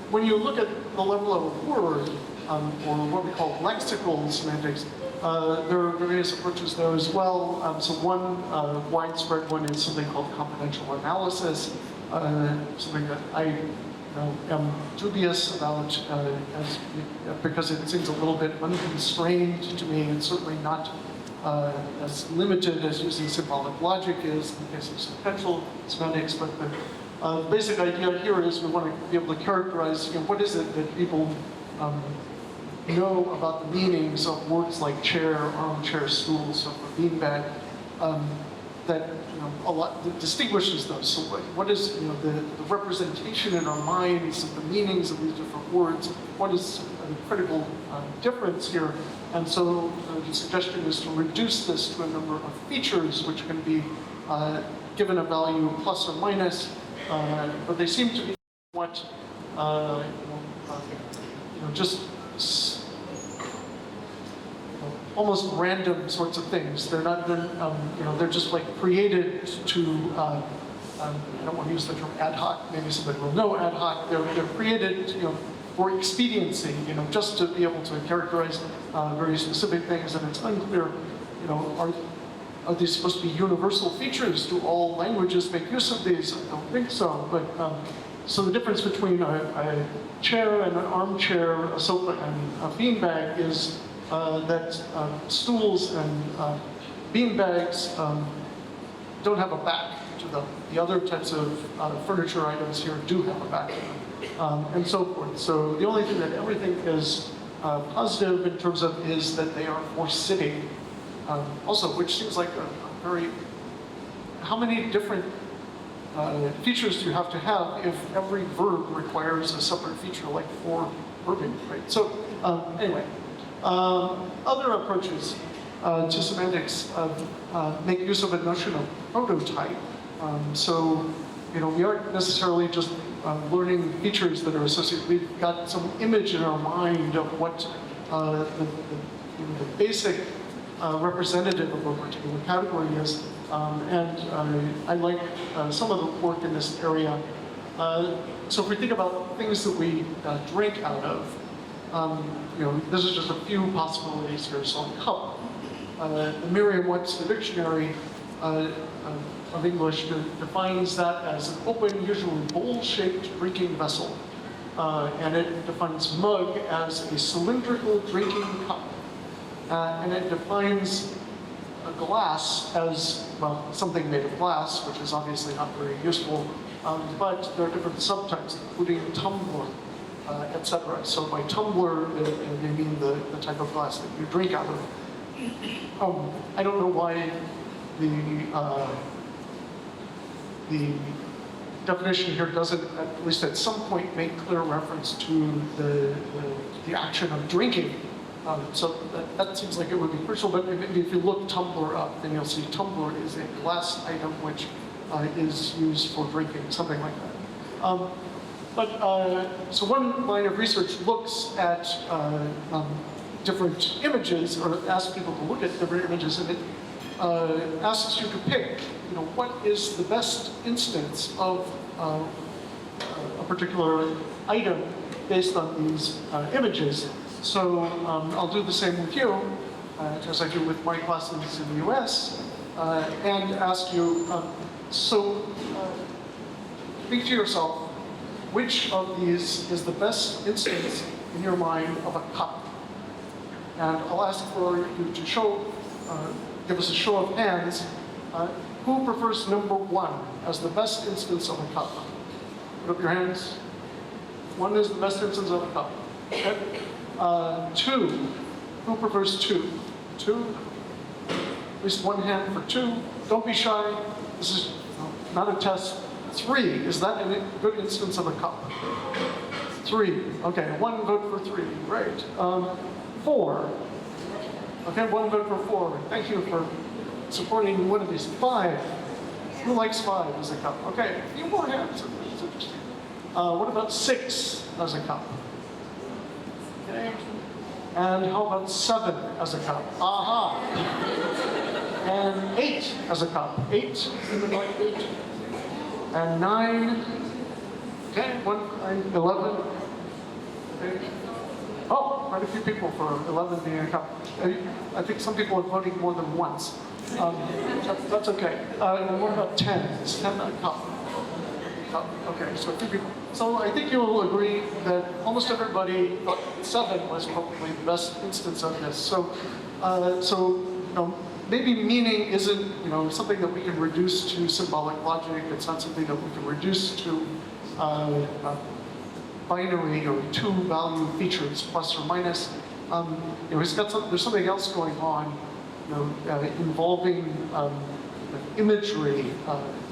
When you look at the level of a word, or what we call lexical semantics, there are various approaches there as well. So one widespread one is something called confidential analysis, something that I am dubious about because it seems a little bit unconstrained to me, and certainly not as limited as using symbolic logic is in the case of sentential semantics. But the basic idea here is we want to be able to characterize what is it that people know about the meanings of words like chair, armchair, stool, so for beanbag, that a lot that distinguishes those. So what is the representation in our minds of the meanings of these different words? What is the critical difference here? And so the suggestion is to reduce this to a number of features which can be given a value plus or minus, but they seem to be what just almost random sorts of things. They're not, they're just like created to, I don't want to use the term ad hoc, maybe somebody will know ad hoc. They're created, for expediency, just to be able to characterize very specific things, and it's unclear, are these supposed to be universal features? Do all languages make use of these? I don't think so, but so the difference between a chair and an armchair, a sofa and a beanbag is that stools and beanbags don't have a back to them. The other types of furniture items here do have a back to them, and so forth. So the only thing that everything is positive in terms of is that they are for sitting. Also, which seems like a very, how many different features do you have to have if every verb requires a separate feature like for verbing, right? So anyway. Other approaches to semantics make use of a notion of prototype. So, we aren't necessarily just learning features that are associated. We've got some image in our mind of what the basic representative of a particular category is. I like some of the work in this area. So if we think about things that we drink out of, this is just a few possibilities here. So cup, the Merriam-Webster dictionary of English defines that as an open, usually bowl-shaped drinking vessel. And it defines mug as a cylindrical drinking cup. And it defines a glass as, well, something made of glass, which is obviously not very useful, but there are different subtypes, including tumbler, etc. So by tumbler, they mean the type of glass that you drink out of. I don't know why the definition here doesn't, at least at some point, make clear reference to the action of drinking. So that seems like it would be crucial, but maybe if you look tumbler up, then you'll see tumbler is a glass item which is used for drinking, something like that. So one line of research looks at different images, or asks people to look at different images, and it asks you to pick, what is the best instance of a particular item based on these images. So I'll do the same with you, as I do with my classes in the US, and ask you, think to yourself, which of these is the best instance in your mind of a cup? And I'll ask for you to give us a show of hands. Who prefers number 1 as the best instance of a cup? Put up your hands. 1 is the best instance of a cup. Okay. 2, who prefers 2? 2, at least 1 hand for 2. Don't be shy, this is not a test. 3, is that a good instance of a cup? 3, okay, 1 vote for 3, great. 4, okay, 1 vote for 4. Thank you for supporting one of these. 5, who likes 5 as a cup? Okay, a few more hands, it's interesting. What about 6 as a cup? Okay. And how about 7 as a cup? Aha! And 8 as a cup. 8, like 8. And 9. Okay, 11. Okay. Oh, quite a few people for 11 being a cup. I think some people are voting more than once. That's okay. And what about 10? Is 10 a cup? Okay, so 2 people. So I think you will agree that almost everybody thought 7 was probably the best instance of this. So, maybe meaning isn't something that we can reduce to symbolic logic. It's not something that we can reduce to binary or 2-value features, plus or minus. There's something else going on, involving imagery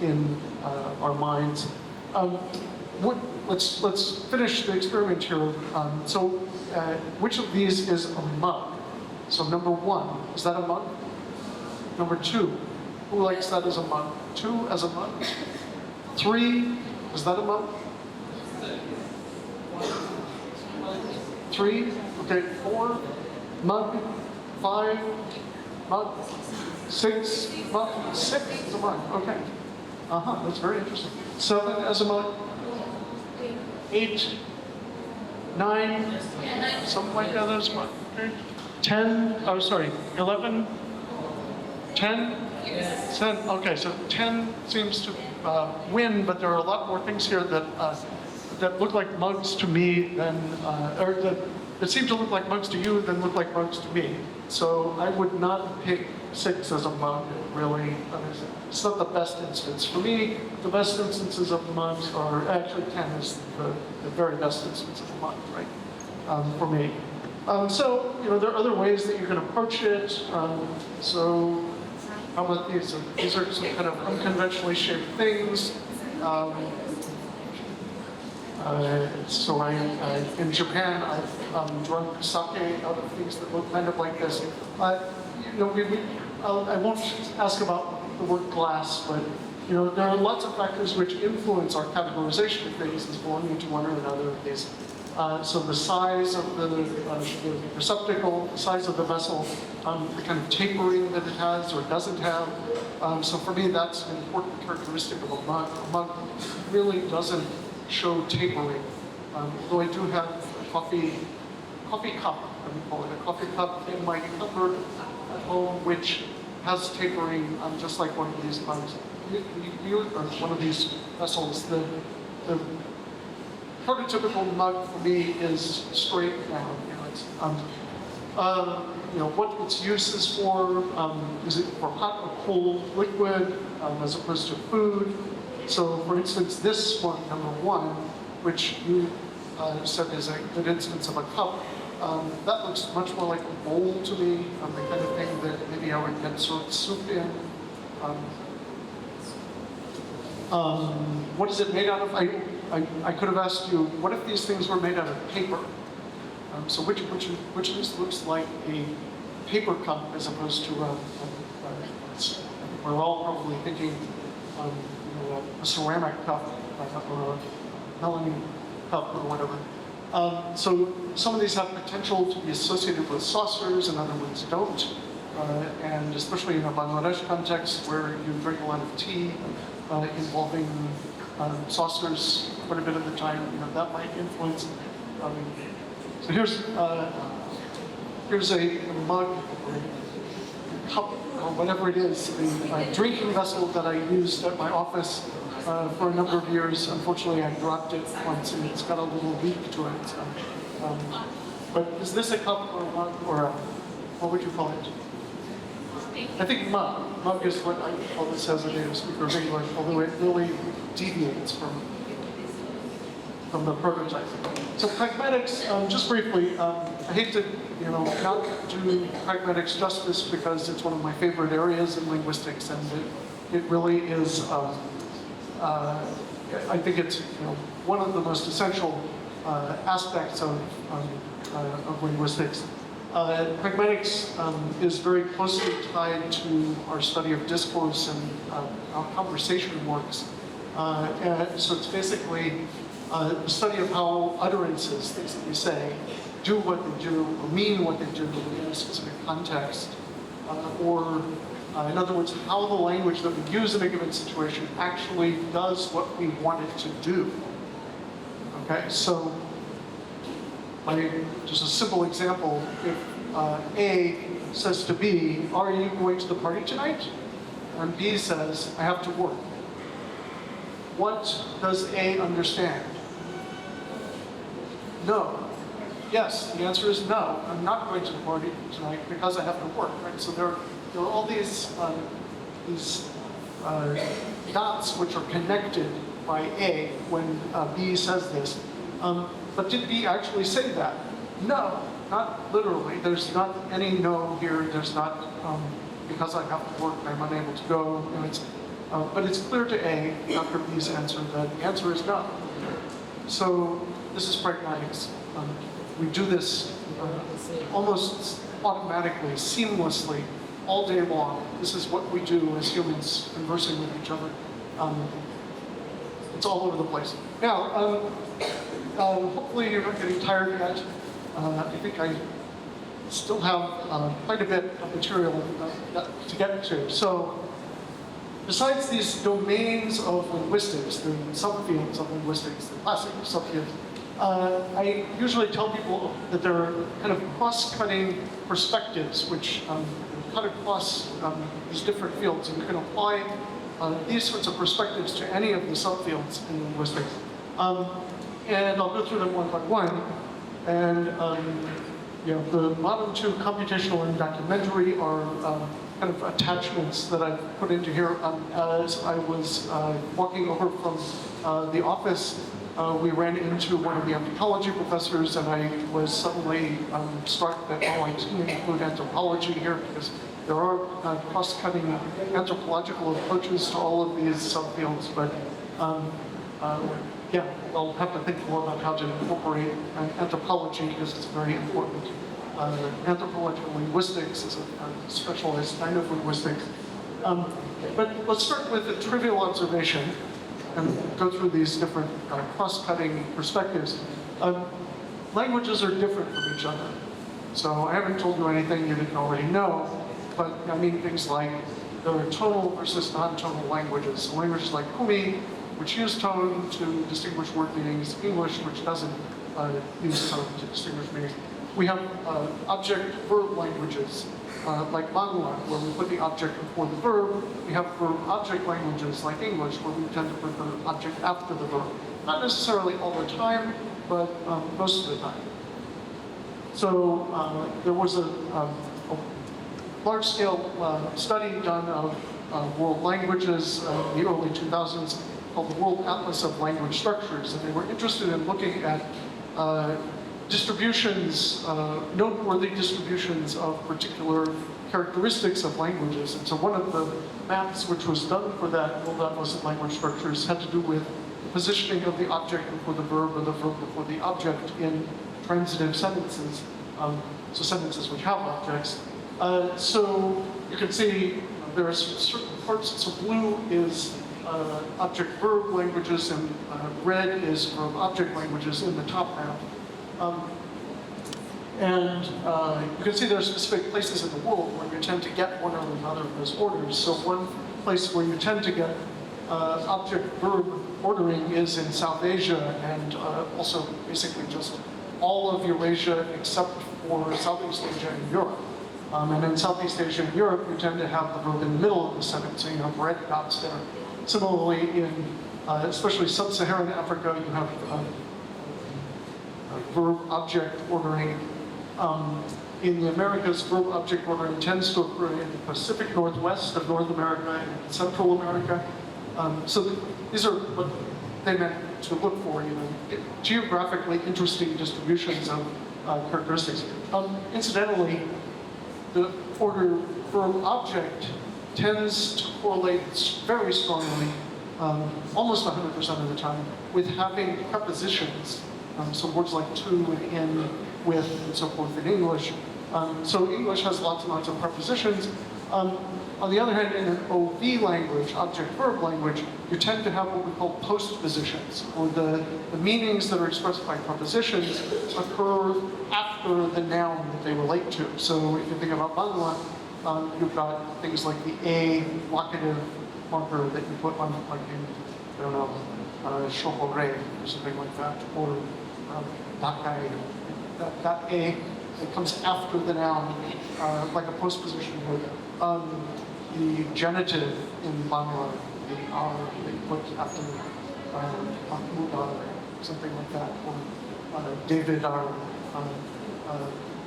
in our minds. Let's finish the experiment here. Which of these is a mug? So number 1, is that a mug? Number 2, who likes that as a mug? 2 as a mug? 3, is that a mug? 3, okay, 4, mug, 5, mug, 6, mug, 6 is a mug, okay. That's very interesting. 7 as a mug, 8, 9, something like that as a mug, okay. 10, 11, 10? Yes. 10, okay, so 10 seems to win, but there are a lot more things here that look like mugs to me than, or that seem to look like mugs to you than look like mugs to me. So I would not pick 6 as a mug, really. It's not the best instance. For me, the best instances of mugs are, actually 10 is the very best instance of a mug, right, for me. So, there are other ways that you can approach it. So, how about these? So these are some kind of unconventionally shaped things. So in Japan, I've drunk sake out of things that look kind of like this. I won't ask about the word glass, but there are lots of factors which influence our categorization of things as belonging to one or another of these. So the size of the receptacle, the size of the vessel, the kind of tapering that it has or doesn't have. So for me, that's an important characteristic of a mug. A mug really doesn't show tapering. Though I do have a coffee cup, I would call it a coffee cup in my cupboard at home, which has tapering, just like one of these mugs. Or one of these vessels. The prototypical mug for me is straight down. What its use is for? Is it for hot or cold liquid as opposed to food? So, for instance, this one, number 1, which you said is a good instance of a cup, that looks much more like a bowl to me, the kind of thing that maybe I would get served soup in. What is it made out of? I could have asked you, what if these things were made out of paper? So which of these looks like a paper cup as opposed to we're all probably thinking a ceramic cup or a melamine cup or whatever. So some of these have potential to be associated with saucers and other ones don't. And especially in a Bangladesh context where you drink a lot of tea involving saucers quite a bit of the time, that might influence. So here's a mug or a cup or whatever it is, a drinking vessel that I used at my office for a number of years. Unfortunately, I dropped it once and it's got a little leak to it. But is this a cup or a mug or a, what would you call it? I think mug. Mug is what I call this as a native speaker of English, although it really deviates from the prototype. So pragmatics, just briefly, I hate to not do pragmatics justice because it's one of my favorite areas in linguistics, and it really is. I think it's one of the most essential aspects of linguistics. Pragmatics is very closely tied to our study of discourse and how conversation works. And so it's basically the study of how utterances, things that we say, do what they do or mean what they do in a specific context. Or in other words, how the language that we use in a given situation actually does what we want it to do. Okay, so just a simple example, if A says to B, are you going to the party tonight? And B says, I have to work. What does A understand? No. Yes, the answer is no. I'm not going to the party tonight because I have to work, right? So there are all these dots which are connected by A when B says this. But did B actually say that? No, not literally. There's not any no here. There's not, because I have to work, I'm unable to go. But it's clear to A, after B's answer, that the answer is no. So this is pragmatics. We do this almost automatically, seamlessly, all day long. This is what we do as humans conversing with each other. It's all over the place. Now, hopefully you're not getting tired yet. I think I still have quite a bit of material to get to. So, besides these domains of linguistics, the subfields of linguistics, the classic subfields, I usually tell people that there are kind of cross-cutting perspectives which cut across these different fields, and you can apply these sorts of perspectives to any of the subfields in linguistics. And I'll go through them one by one. And the bottom two, computational and documentary, are kind of attachments that I've put into here. As I was walking over from the office, we ran into one of the anthropology professors, and I was suddenly struck that, I didn't include anthropology here because there are cross-cutting anthropological approaches to all of these subfields, but yeah, I'll have to think more about how to incorporate anthropology because it's very important. Anthropological linguistics is a specialized kind of linguistics. But let's start with a trivial observation and go through these different cross-cutting perspectives. Languages are different from each other. So I haven't told you anything you didn't already know, but I mean things like there are tonal versus non-tonal languages. So languages like Kumi, which use tone to distinguish word meanings, English, which doesn't use tone to distinguish meanings. We have object-verb languages, like Bangla, where we put the object before the verb. We have verb-object languages, like English, where we tend to put the object after the verb. Not necessarily all the time, but most of the time. So there was a large-scale study done of world languages in the early 2000s called the World Atlas of Language Structures, and they were interested in looking at distributions, noteworthy distributions of particular characteristics of languages. And so one of the maps which was done for that World Atlas of Language Structures had to do with the positioning of the object before the verb or the verb before the object in transitive sentences, so sentences which have objects. So you can see there are certain parts, so blue is object-verb languages and red is verb-object languages in the top map. And you can see there are specific places in the world where you tend to get one or another of those orders. So one place where you tend to get object-verb ordering is in South Asia and also basically just all of Eurasia except for Southeast Asia and Europe. And in Southeast Asia and Europe, you tend to have the verb in the middle of the sentence, so you have red dots there. Similarly, in especially sub-Saharan Africa, you have verb-object ordering. In the Americas, verb-object ordering tends to occur in the Pacific Northwest of North America and Central America. So these are what they meant to look for, geographically interesting distributions of characteristics. Incidentally, the order verb-object tends to correlate very strongly, almost 100% of the time, with having prepositions. So words like to and in, with, and so forth in English. So English has lots and lots of prepositions. On the other hand, in an OV language, object-verb language, you tend to have what we call postpositions, or the meanings that are expressed by prepositions occur after the noun that they relate to. So if you think about Bangla, you've got things like the a locative marker that you put on, like in, I don't know, shopore or something like that, or dakai. That a that comes after the noun, like a postposition word. The genitive in Bangla, the r that you put after Mahmoud or something like that, or David our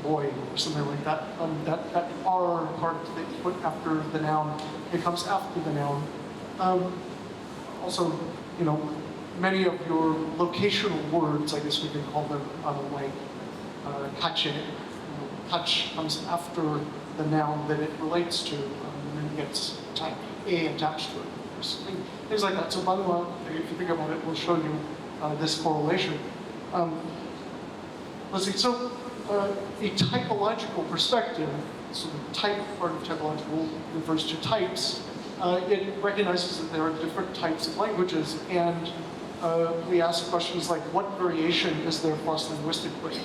boy, or something like that. That r part that you put after the noun, it comes after the noun. Also, many of your locational words, I guess we can call them, like kache. Kach comes after the noun that it relates to, and then gets type A attached to it. Things like that. So Bangla, if you think about it, will show you this correlation. Let's see, so a typological perspective, so the type part of typological refers to types. It recognizes that there are different types of languages, and we ask questions like, what variation is there cross-linguistically?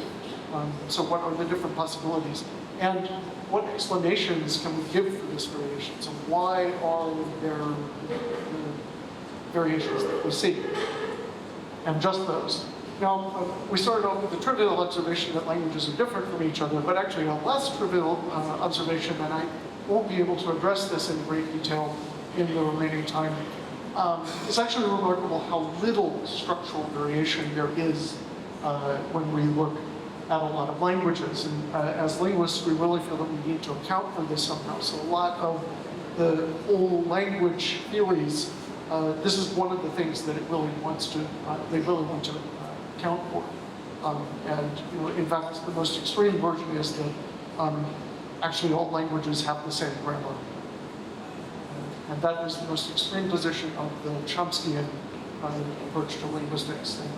So what are the different possibilities? And what explanations can we give for this variation? So why are there variations that we see? And just those. Now, we started off with the trivial observation that languages are different from each other, but actually a less trivial observation, and I won't be able to address this in great detail in the remaining time. It's actually remarkable how little structural variation there is when we look at a lot of languages. And as linguists, we really feel that we need to account for this somehow. So a lot of the old language theories, this is one of the things that they really want to account for. And in fact, the most extreme version is that actually all languages have the same grammar. And that is the most extreme position of the Chomskyan approach to linguistics. And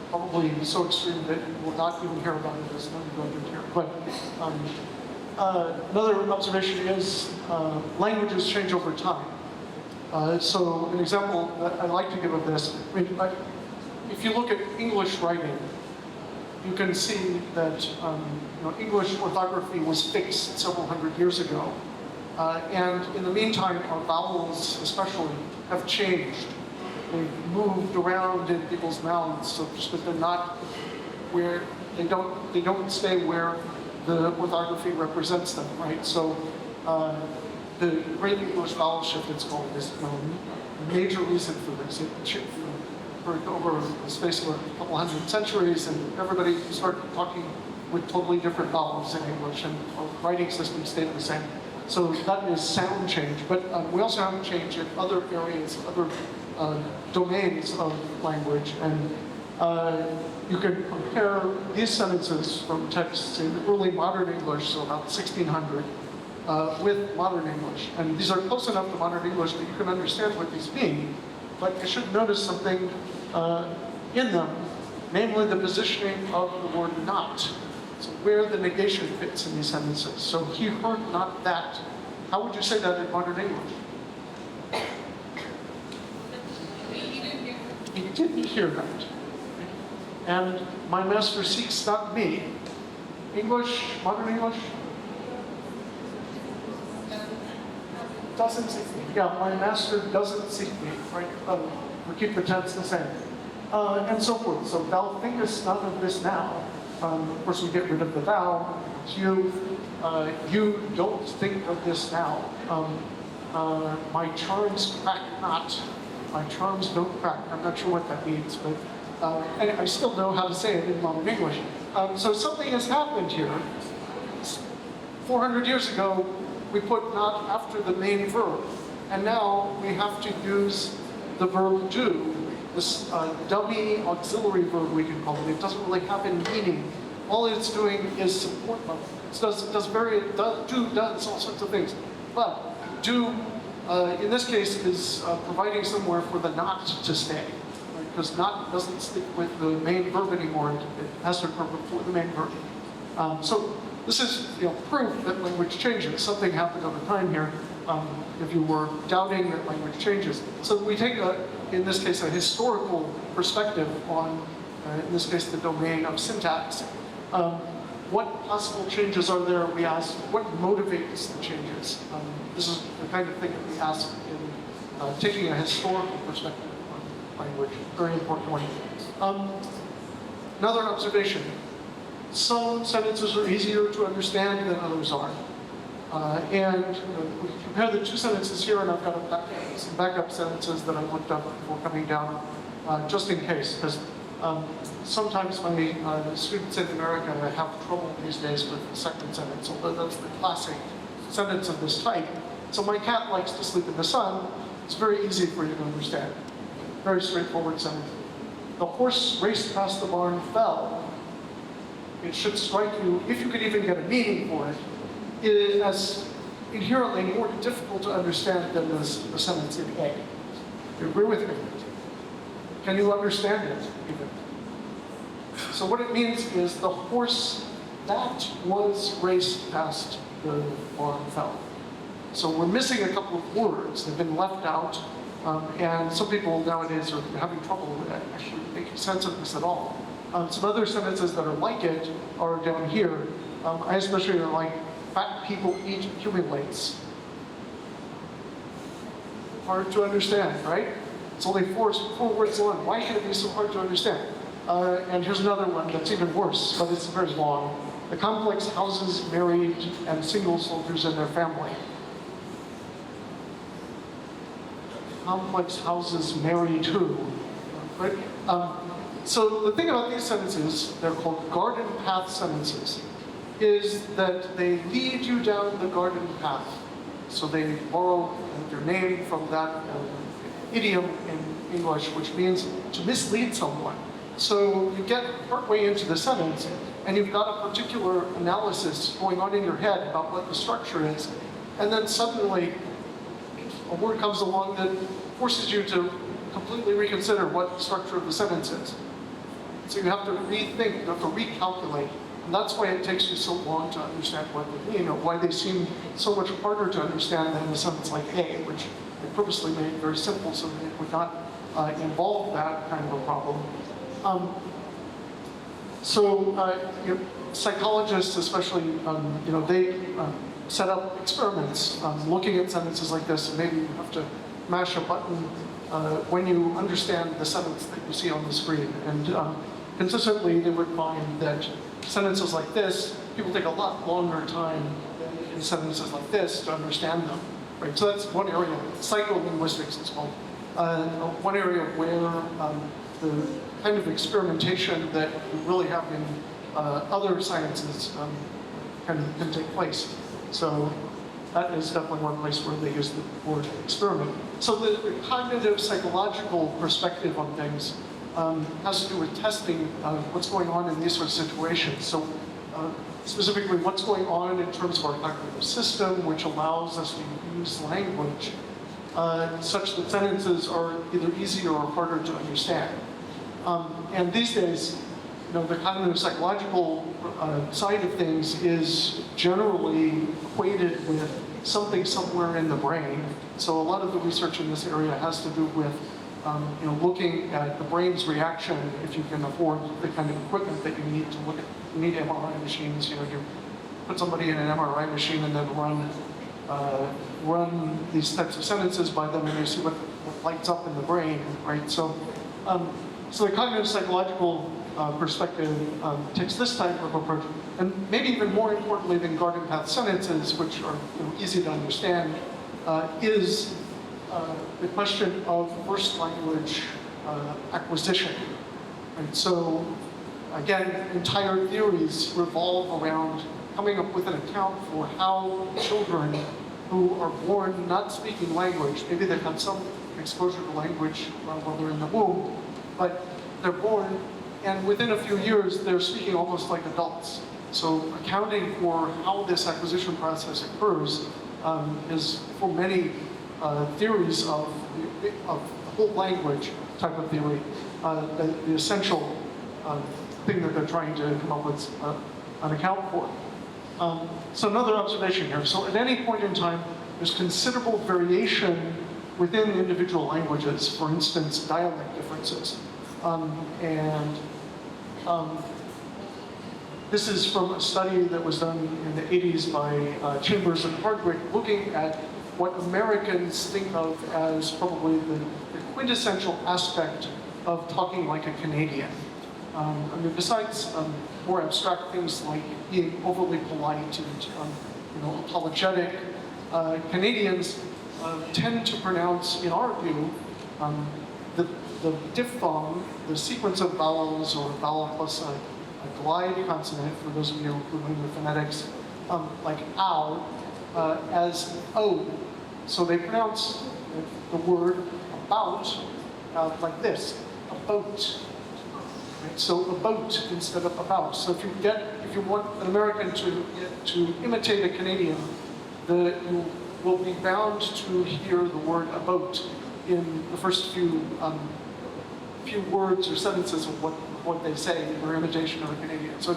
probably so extreme that you will not even hear about it as an undergraduate here. But another observation is languages change over time. So an example that I like to give of this, if you look at English writing, you can see that English orthography was fixed several hundred years ago. And in the meantime, our vowels especially have changed. They've moved around in people's mouths, so just that they're not where, they don't stay where the orthography represents them, right? So the Great English Vowel Shift, it's called, is a major reason for this. For over the space of a couple hundred centuries, and everybody started talking with totally different vowels in English, and our writing system stayed the same. So that is sound change, but we also have change in other areas, other domains of language, and you can compare these sentences from texts in early modern English, so about 1600, with modern English. And these are close enough to modern English that you can understand what these mean, but you should notice something in them, namely the positioning of the word not. So where the negation fits in these sentences. So he heard not that. How would you say that in modern English? He didn't hear that. And my master seeks not me. English, modern English? Doesn't seek me. Yeah, my master doesn't seek me, right? We keep the tense the same. And so forth. So thou thinkest not of this now. Of course, we get rid of the thou. It's you. You don't think of this now. My charms crack not. My charms don't crack. I'm not sure what that means, but and I still know how to say it in modern English. So something has happened here. 400 years ago, we put not after the main verb, and now we have to use the verb do, this dummy auxiliary verb we can call it. It doesn't really have any meaning. All it's doing is support. It does all sorts of things. But do, in this case, is providing somewhere for the not to stay. Because not doesn't stick with the main verb anymore. It has to occur before the main verb. So this is proof that language changes. Something happened over time here. If you were doubting that language changes. So we take, in this case, a historical perspective on, in this case, the domain of syntax. What possible changes are there? We ask, what motivates the changes? This is the kind of thing that we ask in taking a historical perspective on language. Very important one. Another observation. Some sentences are easier to understand than others are. And we compare the two sentences here, and I've got some backup sentences that I looked up before coming down, just in case, because sometimes my students in America have trouble these days with the second sentence, although that's the classic sentence of this type. So my cat likes to sleep in the sun. It's very easy for you to understand. Very straightforward sentence. The horse raced past the barn, fell. It should strike you, if you could even get a meaning for it, as inherently more difficult to understand than the sentence in A. You agree with me? Can you understand it even? So what it means is the horse that was raced past the barn fell. So we're missing a couple of words. They've been left out. And some people nowadays are having trouble with actually making sense of this at all. Some other sentences that are like it are down here. I especially are like, fat people eat accumulates. Hard to understand, right? It's only four words long. Why can it be so hard to understand? And here's another one that's even worse, but it's very long. The complex houses married and single soldiers and their family. Complex houses married who? Right? So the thing about these sentences, they're called garden path sentences, is that they lead you down the garden path. So they borrow their name from that idiom in English, which means to mislead someone. So you get partway into the sentence, and you've got a particular analysis going on in your head about what the structure is, and then suddenly a word comes along that forces you to completely reconsider what the structure of the sentence is. So you have to rethink, you have to recalculate And that's why it takes you so long to understand what they mean, or why they seem so much harder to understand than a sentence like A, which I purposely made very simple so that it would not involve that kind of a problem. Psychologists, especially, they set up experiments looking at sentences like this, and maybe you have to mash a button when you understand the sentence that you see on the screen. And consistently, they would find that sentences like this, people take a lot longer time than in sentences like this to understand them. Right? So that's one area. Psycholinguistics is called. One area where the kind of experimentation that we really have in other sciences can take place. So that is definitely one place where they use the word experiment. So the cognitive psychological perspective on things has to do with testing what's going on in these sorts of situations. So specifically what's going on in terms of our cognitive system, which allows us to use language such that sentences are either easier or harder to understand. And these days, the cognitive psychological side of things is generally equated with something somewhere in the brain. So a lot of the research in this area has to do with looking at the brain's reaction if you can afford the kind of equipment that you need to look at. You need MRI machines. You put somebody in an MRI machine and then run these types of sentences by them, and you see what lights up in the brain, right? So the cognitive psychological perspective takes this type of approach, and maybe even more importantly than garden path sentences, which are easy to understand, is the question of first language acquisition. And so, again, entire theories revolve around coming up with an account for how children who are born not speaking language, maybe they've had some exposure to language while they're in the womb, but they're born, and within a few years, they're speaking almost like adults. So accounting for how this acquisition process occurs is, for many theories of the whole language type of theory, the essential thing that they're trying to come up with an account for. So another observation here. So at any point in time, there's considerable variation within individual languages, for instance, dialect differences. This is from a study that was done in the 80s by Chambers and Hardwick, looking at what Americans think of as probably the quintessential aspect of talking like a Canadian. Besides more abstract things like being overly polite and apologetic, Canadians tend to pronounce, in our view, the diphthong, the sequence of vowels or vowel plus a glide consonant, for those of you who know the phonetics, like ow, as o. So they pronounce the word about like this, a boat. Right? So a boat instead of about. So if you want an American to imitate a Canadian, you will be bound to hear the word a boat in the first few words or sentences of what they say in their imitation of a Canadian. So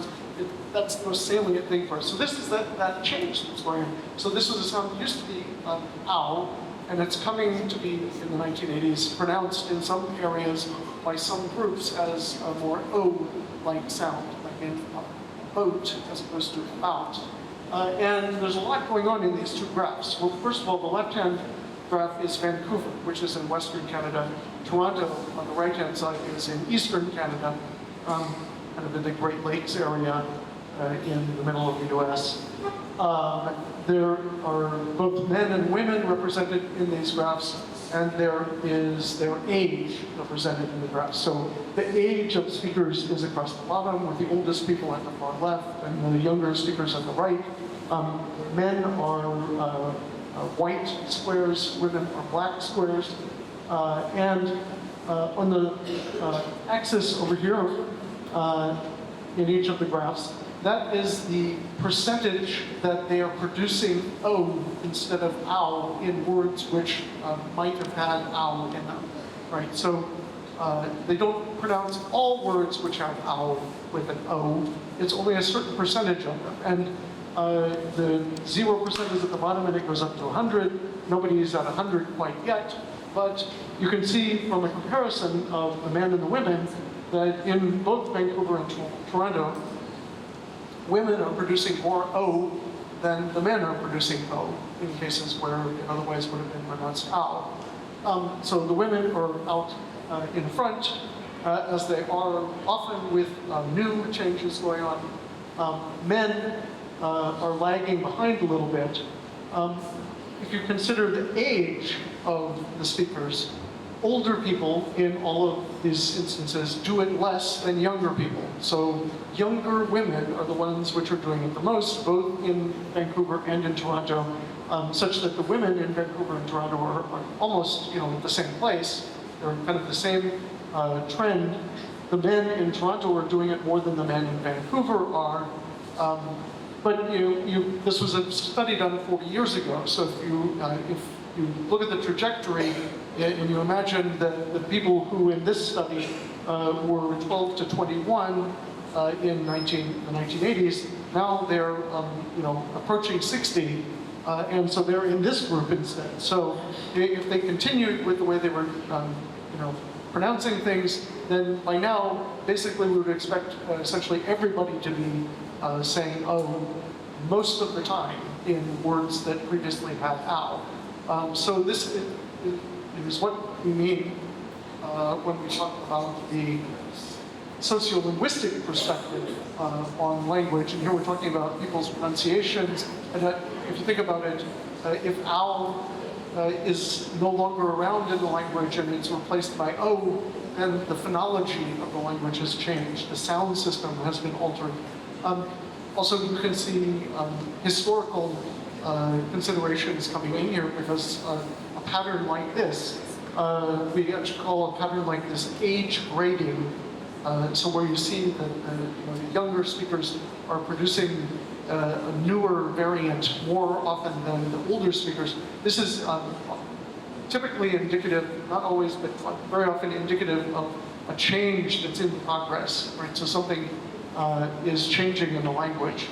that's the most salient thing for us. So this is that change that's going on. So this was a sound that used to be ow, and it's coming to be, in the 1980s, pronounced in some areas by some groups as a more O-like sound, like in boat as opposed to about. And there's a lot going on in these two graphs. Well, first of all, the left-hand graph is Vancouver, which is in Western Canada. Toronto, on the right-hand side, is in Eastern Canada, kind of in the Great Lakes area in the middle of the US. There are both men and women represented in these graphs, and there is their age represented in the graphs. So the age of speakers is across the bottom, with the oldest people at the far left, and the younger speakers at the right. Men are white squares, women are black squares. And on the axis over here, in each of the graphs, that is the percentage that they are producing O instead of ow in words which might have had ow in them, right? So They don't pronounce all words which have ow with an O. It's only a certain percentage of them. And the 0% is at the bottom and it goes up to 100. Nobody's at 100 quite yet. But you can see from a comparison of the men and the women that in both Vancouver and Toronto, women are producing more O than the men are producing O in cases where it otherwise would have been pronounced ow. So the women are out in front, as they are often with new changes going on. Men are lagging behind a little bit. If you consider the age of the speakers, older people in all of these instances do it less than younger people. So younger women are the ones which are doing it the most, both in Vancouver and in Toronto, such that the women in Vancouver and Toronto are almost, at the same place. They're kind of the same trend. The men in Toronto are doing it more than the men in Vancouver are. But this was a study done 40 years ago. So if you look at the trajectory and you imagine that the people who in this study were 12 to 21 in the 1980s, now they're approaching 60, and so they're in this group instead. So if they continued with the way they were pronouncing things, then by now basically we would expect essentially everybody to be saying "oh" most of the time in words that previously had "ow." So this is what we mean when we talk about the sociolinguistic perspective on language. And here we're talking about people's pronunciations. And if you think about it, if "ow" is no longer around in the language and it's replaced by "o", then the phonology of the language has changed. The sound system has been altered. Also, you can see historical considerations coming in here, because a pattern like this, we actually call a pattern like this age grading. So where you see that the younger speakers are producing a newer variant more often than the older speakers. This is typically indicative, not always, but very often indicative of a change that's in progress, right? So something is changing in the language.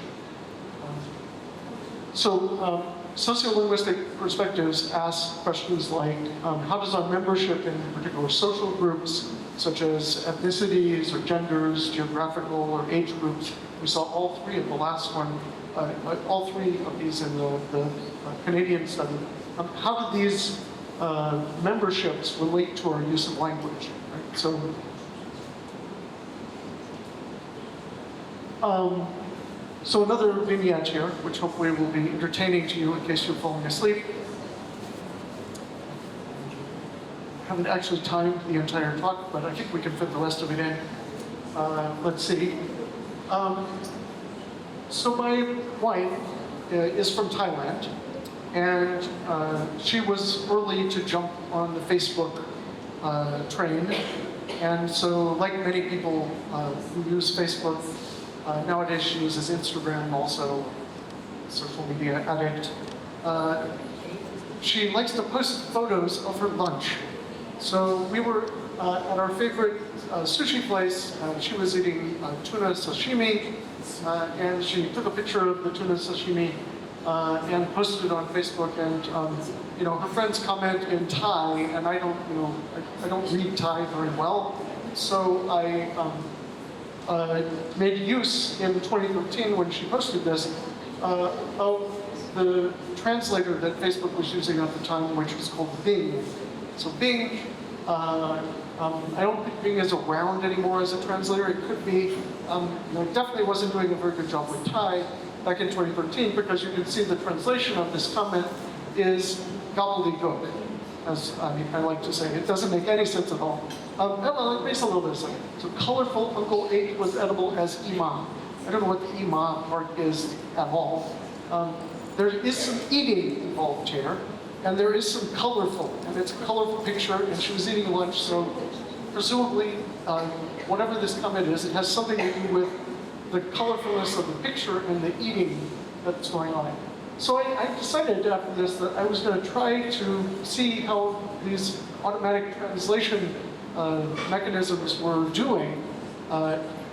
Sociolinguistic perspectives ask questions like, how does our membership in particular social groups, such as ethnicities or genders, geographical or age groups, we saw all three of the last one, all three of these in the Canadian study, how do these memberships relate to our use of language? Right? So another vignette here, which hopefully will be entertaining to you in case you're falling asleep. I haven't actually timed the entire talk, but I think we can fit the rest of it in. Let's see. So my wife is from Thailand, and she was early to jump on the Facebook train. And so, like many people who use Facebook, nowadays she uses Instagram also, social media addict. She likes to post photos of her lunch. So we were at our favorite sushi place. She was eating tuna sashimi, and she took a picture of the tuna sashimi and posted it on Facebook. And her friends comment in Thai, and I don't read Thai very well, so I made use in 2013 when she posted this of the translator that Facebook was using at the time, which was called Bing. So Bing, I don't think Bing is around anymore as a translator. It could be. It definitely wasn't doing a very good job with Thai back in 2013, because you can see the translation of this comment is gobbledygook, as I like to say. It doesn't make any sense at all. Well, it makes a little bit of sense. So colorful Uncle 8 was edible as imam. I don't know what the imam part is at all. There is some eating involved here, and there is some colorful, and it's a colorful picture, and she was eating lunch, so presumably, whatever this comment is, it has something to do with the colorfulness of the picture and the eating that's going on. So I decided after this that I was going to try to see how these automatic translation mechanisms were doing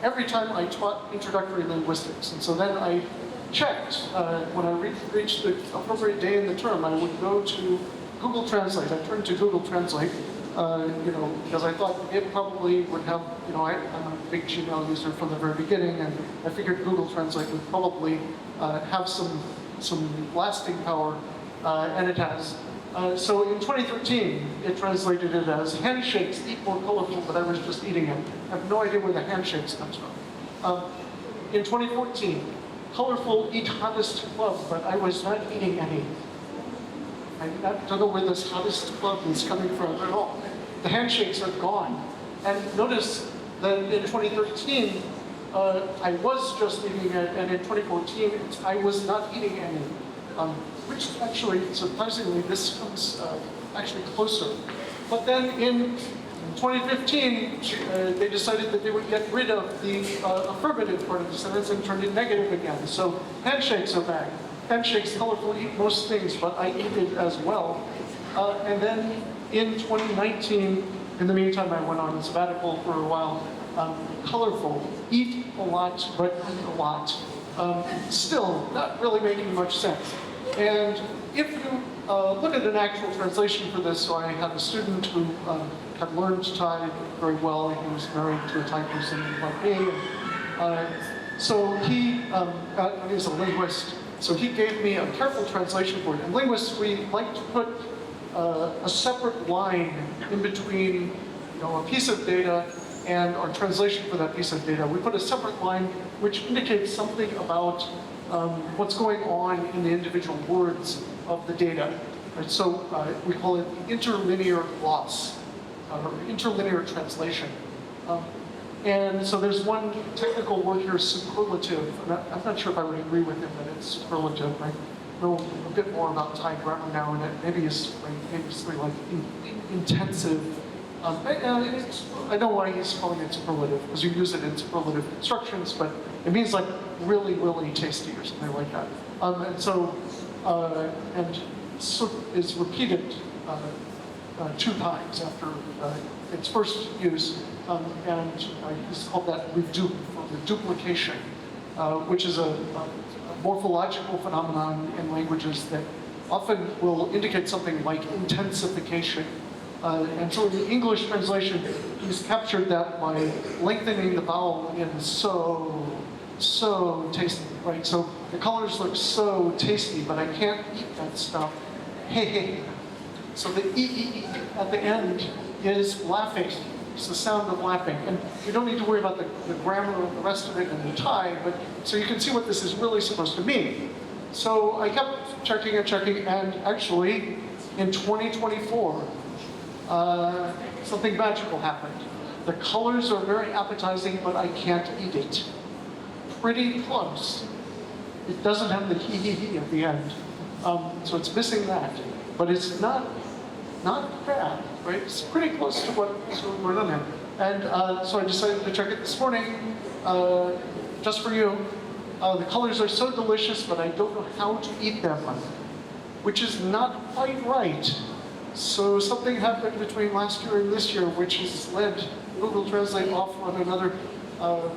every time I taught introductory linguistics. And so then I checked, when I reached the appropriate day in the term, I would go to Google Translate. I turned to Google Translate, because I thought it probably would have, I'm a big Gmail user from the very beginning, and I figured Google Translate would probably have some lasting power, and it has. So in 2013, it translated it as handshakes eat more colorful, but I was just eating it. I have no idea where the handshakes comes from. In 2014, colorful eat hottest club, but I was not eating any. I don't know where this hottest club is coming from at all. The handshakes are gone. And notice that in 2013, I was just eating it, and in 2014, I was not eating any. Which actually, surprisingly, this comes actually closer. But then in 2015, they decided that they would get rid of the affirmative part of the sentence and turn it negative again. So handshakes are back. Handshakes colorful eat most things, but I eat it as well. And then in 2019, in the meantime, I went on a sabbatical for a while. Colorful, eat a lot, but eat a lot. Still, not really making much sense. And if you look at an actual translation for this, so I had a student who had learned Thai very well. He was married to a Thai person like me. So he's a linguist. So he gave me a careful translation for it. And linguists, we like to put a separate line in between, a piece of data and our translation for that piece of data. We put a separate line which indicates something about what's going on in the individual words of the data. Right? So we call it interlinear gloss, or interlinear translation. And so there's one technical word here, superlative. And I'm not sure if I would agree with him that it's superlative. I know a bit more about Thai grammar now, and it maybe it's something like intensive. I know why he's calling it superlative, because you use it in superlative constructions, but it means like really, really tasty or something like that. And so is repeated 2 times after its first use, and it's called that redupe, or reduplication, which is a morphological phenomenon in languages that often will indicate something like intensification. And so in the English translation, he's captured that by lengthening the vowel in so tasty, right? So the colors look so tasty, but I can't eat that stuff. Hey. So the E at the end is laughing. It's the sound of laughing. And you don't need to worry about the grammar of the rest of it in the Thai, but so you can see what this is really supposed to mean. So I kept checking, and actually in 2024, something magical happened. The colors are very appetizing, but I can't eat it. Pretty close. It doesn't have the he at the end. So it's missing that. But it's not bad, right? It's pretty close to what's going on there. And so I decided to check it this morning, just for you. The colors are so delicious, but I don't know how to eat them, which is not quite right. So something happened between last year and this year, which has led Google Translate off on another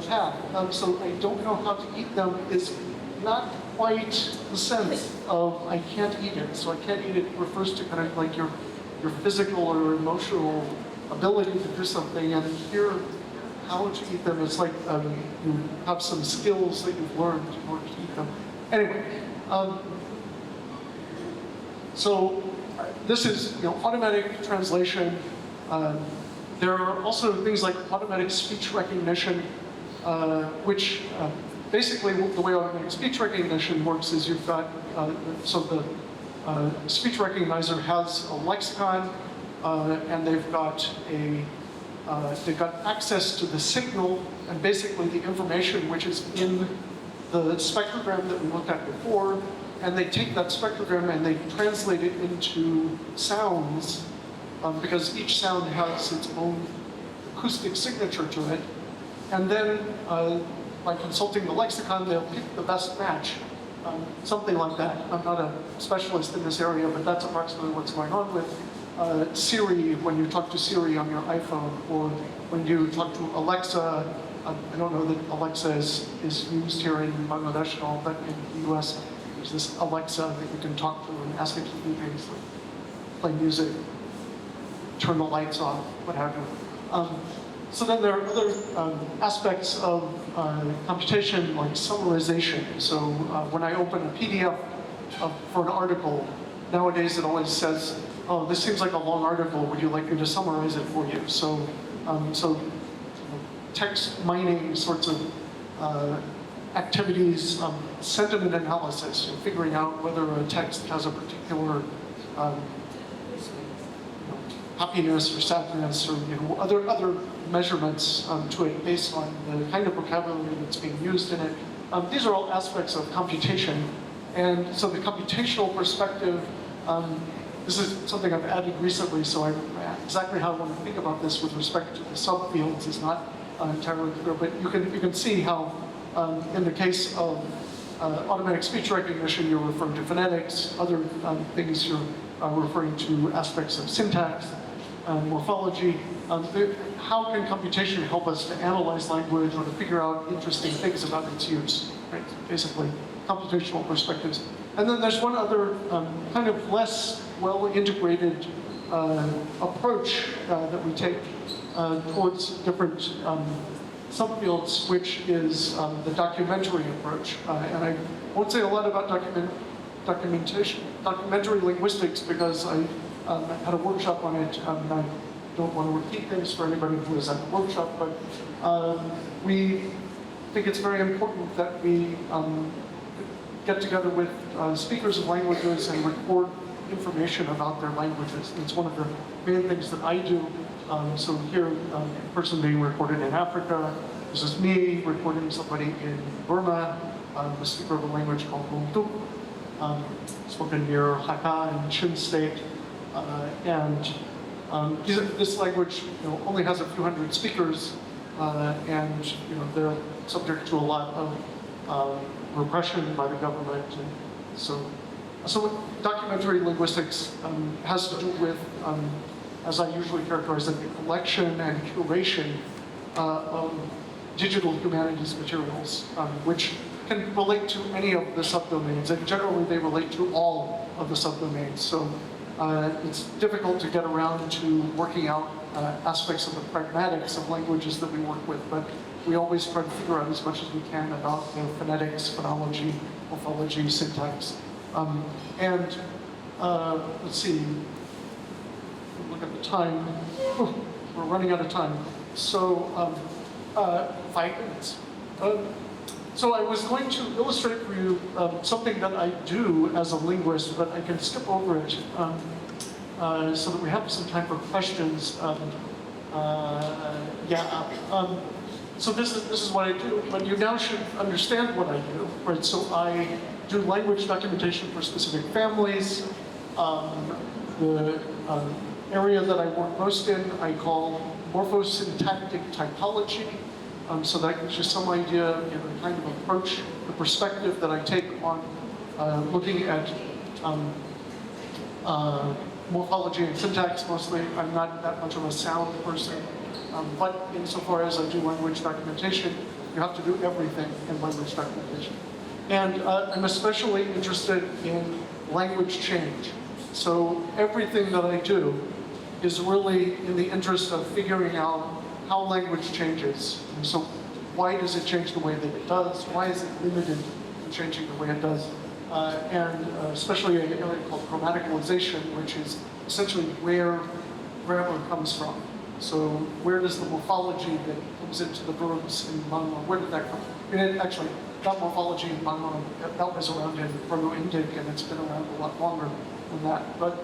path. So I don't know how to eat them is not quite the sense of I can't eat it. So I can't eat it refers to kind of like your physical or emotional ability to do something, and here how to eat them is like you have some skills that you've learned in order to eat them. Anyway, so this is automatic translation. There are also things like automatic speech recognition, which basically the way automatic speech recognition works is you've got so the speech recognizer has a lexicon, and they've got access to the signal and basically the information which is in the spectrogram that we looked at before, and they take that spectrogram and they translate it into sounds, because each sound has its own acoustic signature to it. And then by consulting the lexicon, they'll pick the best match, something like that. I'm not a specialist in this area, but that's approximately what's going on with Siri when you talk to Siri on your iPhone, or when you talk to Alexa. I don't know that Alexa is used here in Bangladesh at all, but in the US, there's this Alexa that you can talk to and ask it to do things like play music, turn the lights off, what have you. So then there are other aspects of computation, like summarization. So when I open a PDF for an article, nowadays it always says, oh, this seems like a long article, would you like me to summarize it for you? So, text mining sorts of activities, sentiment analysis, figuring out whether a text has a particular happiness or sadness, or other measurements to it based on the kind of vocabulary that's being used in it. These are all aspects of computation, and so the computational perspective. This is something I've added recently, so exactly how I want to think about this with respect to the subfields is not entirely clear, but you can see how, in the case of automatic speech recognition, you're referring to phonetics. Other things you're referring to aspects of syntax, morphology. How can computation help us to analyze language or to figure out interesting things about its use? Right? Basically, computational perspectives. And then there's one other kind of less well-integrated approach that we take towards different subfields, which is the documentary approach. And I won't say a lot about documentary linguistics because I had a workshop on it. And I don't want to repeat things for anybody who was at the workshop, but we think it's very important that we get together with speakers of languages and record information about their languages. It's one of the main things that I do. So here, a person being recorded in Africa. This is me recording somebody in Burma, a speaker of a language called Bungtuk, spoken near Hakka in Chin State. This language only has a few hundred speakers, and they're subject to a lot of repression by the government. And so documentary linguistics has to do with, as I usually characterize it, the collection and curation of digital humanities materials, which can relate to any of the subdomains, and generally they relate to all of the subdomains. So it's difficult to get around to working out aspects of the pragmatics of languages that we work with, but we always try to figure out as much as we can about phonetics, phonology, morphology, syntax. Let's see, look at the time. We're running out of time. So 5 minutes. So I was going to illustrate for you something that I do as a linguist, but I can skip over it so that we have some time for questions. So this is what I do, but you now should understand what I do, right? So I do language documentation for specific families. The area that I work most in, I call morphosyntactic typology. So that gives you some idea, the kind of approach, the perspective that I take on looking at morphology and syntax mostly. I'm not that much of a sound person, but insofar as I do language documentation, you have to do everything in language documentation. And I'm especially interested in language change. So everything that I do is really in the interest of figuring out how language changes. And so why does it change the way that it does? Why is it limited in changing the way it does? And especially an area called grammaticalization, which is essentially where grammar comes from. So where does the morphology that comes into the verbs in Manma, where did that come from? And actually, that morphology in Manma, that was around in Proto-Indic, and it's been around a lot longer than that. But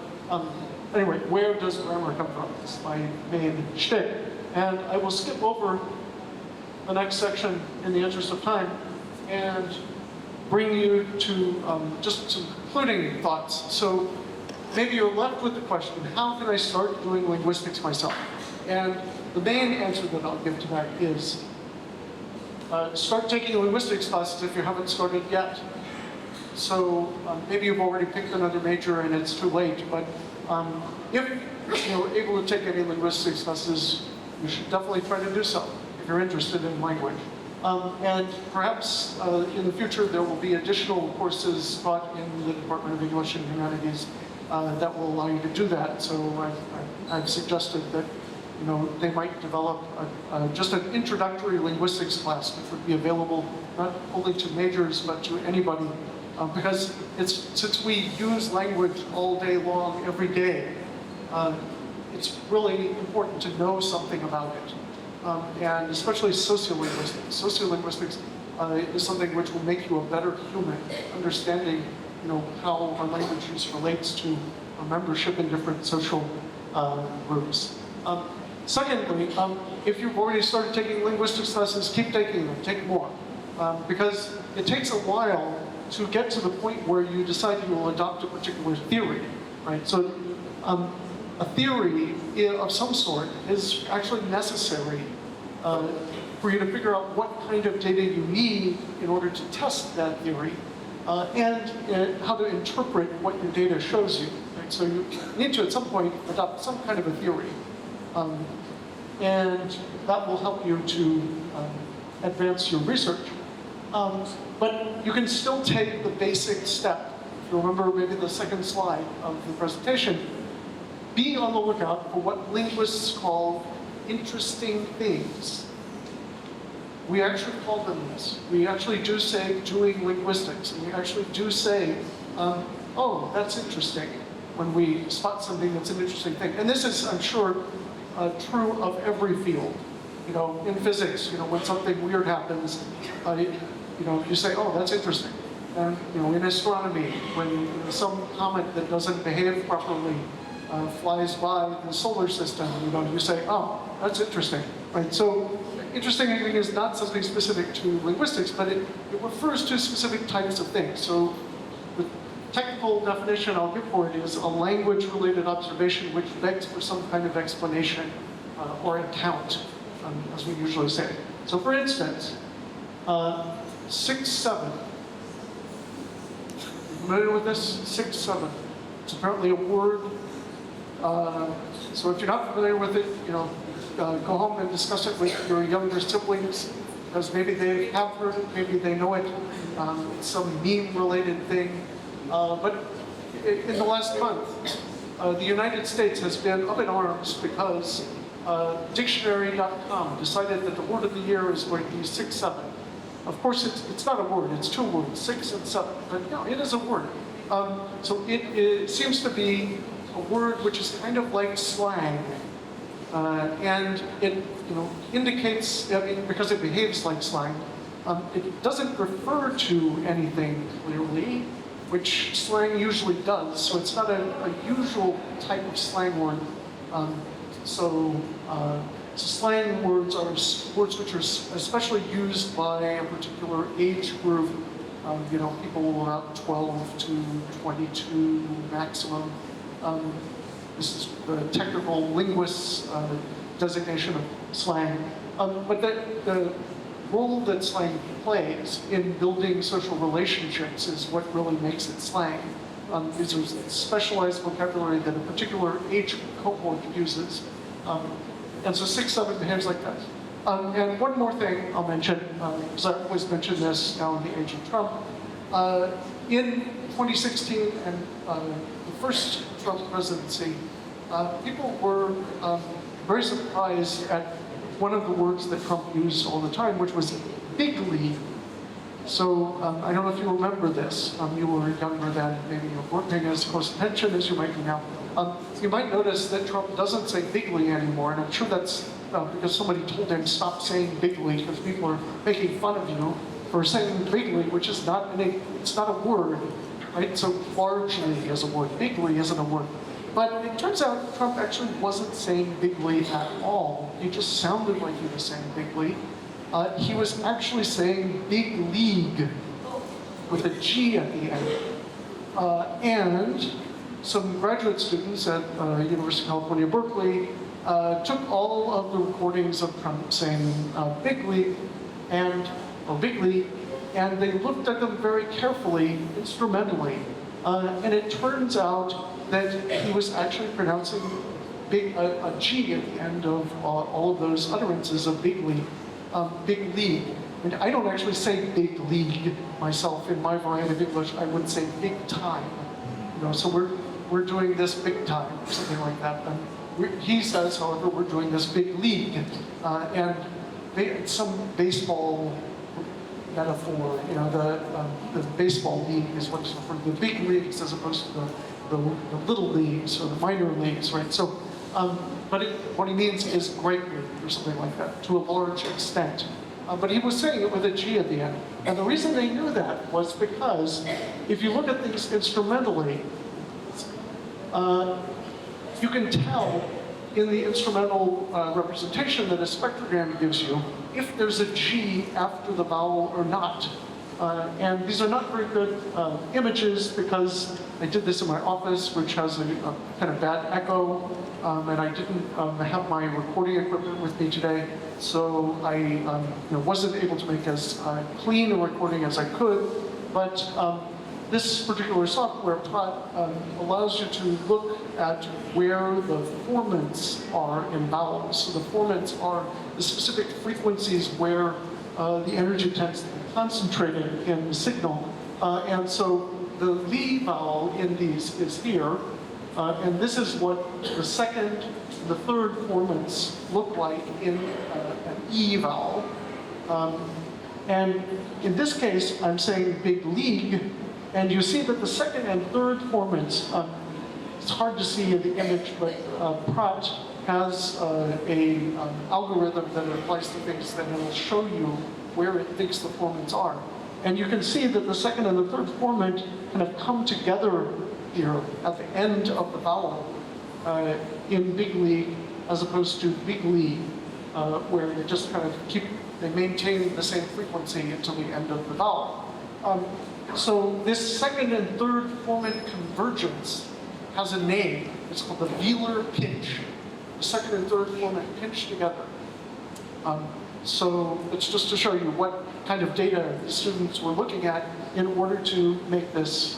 anyway, where does grammar come from? It's my main shtick. And I will skip over the next section in the interest of time and bring you to just some concluding thoughts. So maybe you're left with the question, how can I start doing linguistics myself? And the main answer that I'll give to that is start taking linguistics classes if you haven't started yet. So maybe you've already picked another major and it's too late, but If you're able to take any linguistics classes, you should definitely try to do so if you're interested in language. And perhaps in the future there will be additional courses taught in the Department of English and Humanities that will allow you to do that. So I've suggested that they might develop just an introductory linguistics class, which would be available not only to majors but to anybody, because since we use language all day long, every day, it's really important to know something about it. And especially sociolinguistics. Sociolinguistics is something which will make you a better human, understanding, how our language use relates to our membership in different social groups. Secondly, if you've already started taking linguistics classes, keep taking them, take more. Because it takes a while to get to the point where you decide you will adopt a particular theory, right? So a theory of some sort is actually necessary for you to figure out what kind of data you need in order to test that theory and how to interpret what your data shows you. Right? So you need to, at some point, adopt some kind of a theory. And that will help you to advance your research. But you can still take the basic step. If you remember maybe the second slide of the presentation, be on the lookout for what linguists call interesting things. We actually call them this. We actually do say doing linguistics, and we actually do say, oh, that's interesting, when we spot something that's an interesting thing. And this is, I'm sure, true of every field. In physics, when something weird happens, you say, oh, that's interesting. And, in astronomy, when some comet that doesn't behave properly flies by the solar system, you say, oh, that's interesting, right? So interesting is not something specific to linguistics, but it refers to specific types of things. So the technical definition I'll give for it is a language-related observation which begs for some kind of explanation or account, as we usually say. So for instance, 6-7. Familiar with this? 6-7. It's apparently a word. So if you're not familiar with it, go home and discuss it with your younger siblings, because maybe they have heard it, maybe they know it. It's some meme-related thing. But in the last month, the United States has been up in arms because dictionary.com decided that the word of the year is going to be 6-7. Of course, it's not a word, it's two words, 6 and 7, but it is a word. So it seems to be a word which is kind of like slang. And it indicates, because it behaves like slang, it doesn't refer to anything clearly, which slang usually does. So it's not a usual type of slang word. So slang words are words which are especially used by a particular age group. People about 12 to 22 maximum. This is the technical linguist's designation of slang. But the role that slang plays in building social relationships is what really makes it slang. These are specialized vocabulary that a particular age cohort uses. And so 6-7 behaves like that. And one more thing I'll mention, because I always mention this now in the age of Trump. In 2016 and the first Trump presidency, people were very surprised at one of the words that Trump used all the time, which was bigly. So I don't know if you remember this. You were younger then, maybe you weren't paying as close attention as you might be now. You might notice that Trump doesn't say bigly anymore, and I'm sure that's because somebody told him stop saying bigly, because people are making fun of you for saying bigly, which is it's not a word, right? So largely is a word, bigly isn't a word. But it turns out Trump actually wasn't saying bigly at all. He just sounded like he was saying bigly. He was actually saying big league with a G at the end. And some graduate students at University of California, Berkeley, took all of the recordings of Trump saying bigly, and they looked at them very carefully, instrumentally. And it turns out that he was actually pronouncing a G at the end of all of those utterances of big league. And I don't actually say big league myself in my variety of English. I would say big time. So we're doing this big time or something like that. He says, however, we're doing this big league, and some baseball metaphor. The baseball league is what's referred to the big leagues as opposed to the little leagues or the minor leagues, right? So, but what he means is great league or something like that, to a large extent. But he was saying it with a G at the end. And the reason they knew that was because if you look at these instrumentally, you can tell in the instrumental representation that a spectrogram gives you if there's a G after the vowel or not. And these are not very good images because I did this in my office, which has a kind of bad echo, and I didn't have my recording equipment with me today, so I wasn't able to make as clean a recording as I could. But this particular software allows you to look at where the formants are in vowels. So the formants are the specific frequencies where the energy tends to be concentrated in the signal. And so the li vowel in these is here. And this is what the second, the third formants look like in an E vowel. And in this case, I'm saying big league. And you see that the second and third formants, it's hard to see in the image, but Pratt has an algorithm that it applies to things that it'll show you where it thinks the formants are. And you can see that the second and the third formant kind of come together here at the end of the vowel in big league as opposed to big league, where they just kind of they maintain the same frequency until the end of the vowel. So this second and third formant convergence has a name. It's called the velar pinch. The second and third formant pinch together. So it's just to show you what kind of data the students were looking at in order to make this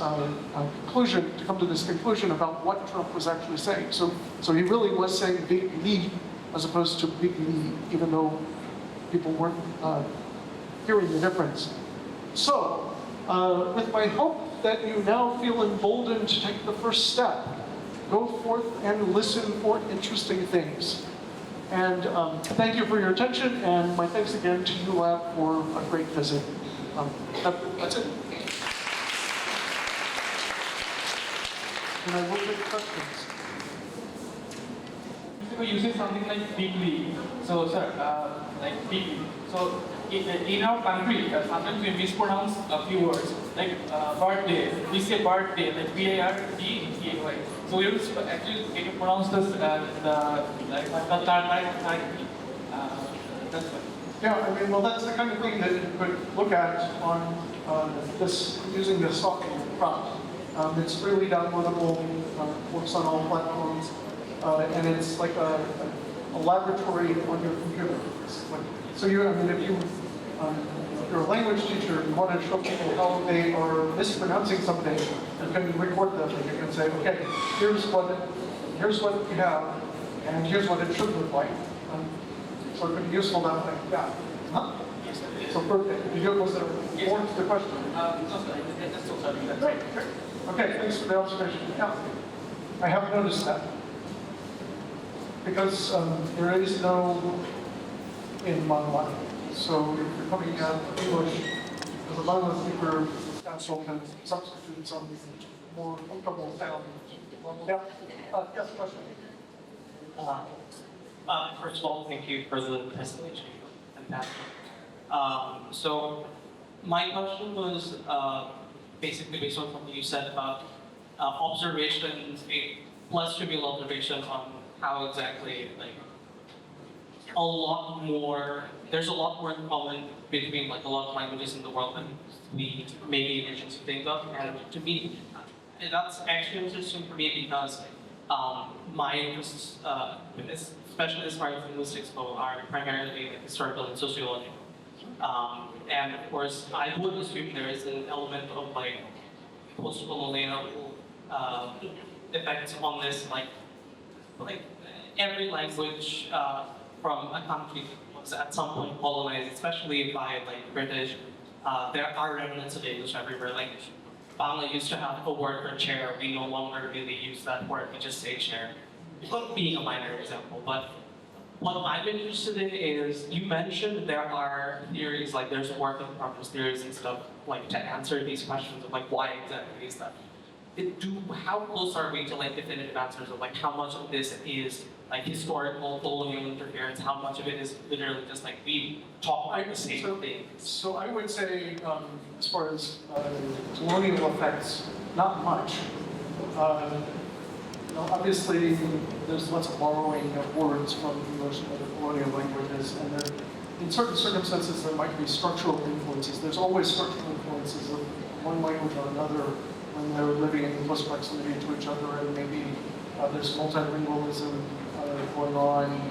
conclusion, to come to this conclusion about what Trump was actually saying. So he really was saying big league as opposed to big league, even though people weren't hearing the difference. So, with my hope that you now feel emboldened to take the first step, go forth and listen for interesting things. And thank you for your attention, and my thanks again to ULAB for a great visit. That's it. And I will take questions. You say something like deeply. So, sir, like deeply. So, in our country, sometimes we mispronounce a few words. Like birthday, we say birthday, like B-A-R-D-E-A-Y. So, we actually can you pronounce this like that's why. Yeah, I mean, well, that's the kind of thing that you could look at on this using this software prompt. It's freely downloadable, works on all platforms, and it's like a laboratory on your computer. So if you're a language teacher, you want to show people how they are mispronouncing something, you can record them and you can say, okay, here's what you have, and here's what it should look like. So it could be useful now like that. Huh? Yes, sir. So was there more to the question? No, sir, that's so sorry. Great. Okay, thanks for the observation. Yeah, I have noticed that. Because there is no in Manila. So if you're coming out of English, as a Manila speaker, also can substitute some more comfortable sound. Yeah. Yes, question. First of all, thank you for the presentation. Fantastic. So my question was basically based on something you said about observations, less trivial observation on how exactly, like, there's a lot more in common between like a lot of languages in the world than we maybe envision to think of. And to me, that's actually interesting for me because my interests, especially as far as linguistics go, are primarily historical and sociological. And of course, I would assume there is an element of like post-colonial effects on this, like every language from a country was at some point colonized, especially by like British. There are remnants of English everywhere. Like Bangla used to have a word for chair. We no longer really use that word. We just say chair. Being a minor example, but what I'm interested in is you mentioned there are theories, like there's work of progress theories and stuff, like to answer these questions of like why exactly is that. How close are we to like definitive answers of like how much of this is like historical colonial interference, how much of it is literally just like we talk about the same things? So I would say, as far as colonial effects, not much. Obviously, there's lots of borrowing of words from English and other colonial languages, and in certain circumstances there might be structural influences. There's always structural influences of one language or another when they're living in close proximity to each other, and maybe there's multilingualism going on.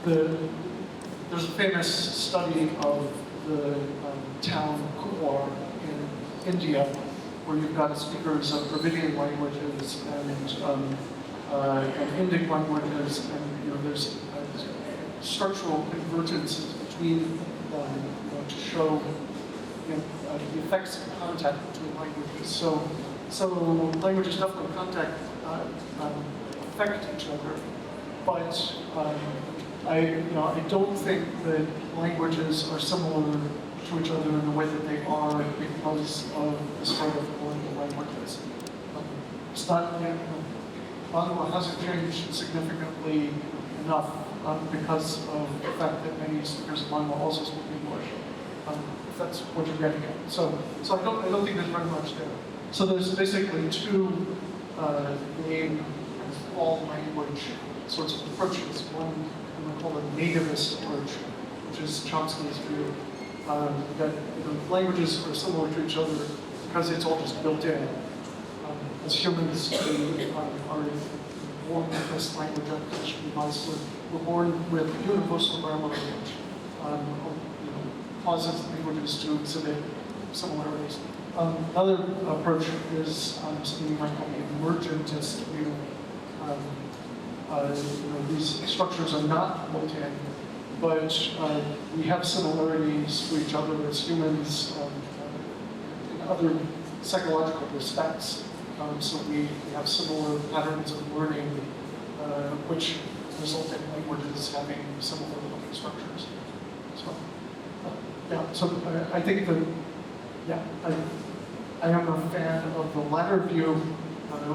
There's a famous study of the town Kuwar in India, where you've got speakers of Dravidian languages and Indic languages, and there's structural convergences between them to show the effects of contact between languages. So languages definitely affect each other, but I don't think that languages are similar to each other in the way that they are because of the spread of colonial languages. It's not, Bangla hasn't changed significantly enough because of the fact that many speakers of Bangla also speak English. If that's what you're getting at. So I don't think there's very much there. So there's basically two main all language sorts of approaches. One we call a nativist approach, which is Chomsky's view. That languages are similar to each other because it's all just built in. As humans, we are born with this language acquisition device. We're born with universal grammar language. Causes languages to exhibit similarities. Another approach is something you might call the emergentist view. These structures are not built in, but we have similarities to each other as humans in other psychological respects. So we have similar patterns of learning, which result in languages having similar learning structures. So I think that, I am a fan of the latter view,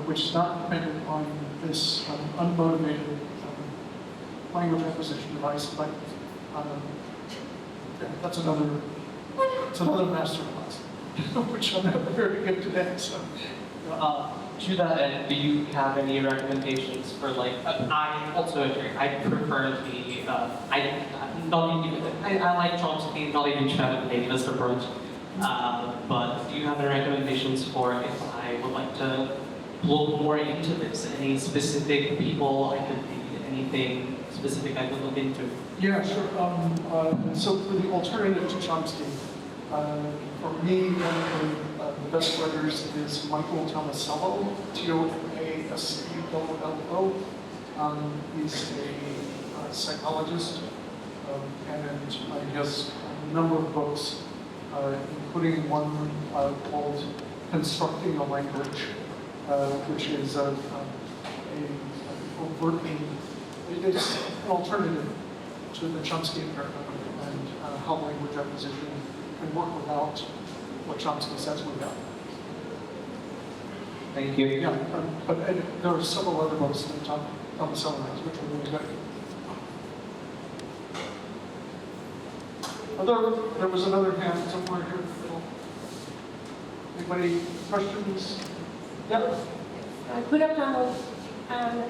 which is not dependent on this unmotivated language acquisition device, but that's another masterclass, which I'm not prepared to give today. So. To that end, do you have any recommendations for like? I also agree. I prefer the I like Chomsky, not even trying to make this approach. But do you have any recommendations for if I would like to look more into this? Any specific people I could read? Anything specific I could look into? Yeah, sure. So for the alternative to Chomsky, for me, one of the best writers is Michael Tomasello, Tomasello. He's a psychologist, and he has a number of books, including one called Constructing a Language, which is it's an alternative to the Chomsky paradigm and how language acquisition can work without what Chomsky says without. Thank you. Yeah, but there are several other books that Tomasello has, which are really good. There was another hand somewhere here in the middle. Anybody questions? Yeah. Good afternoon.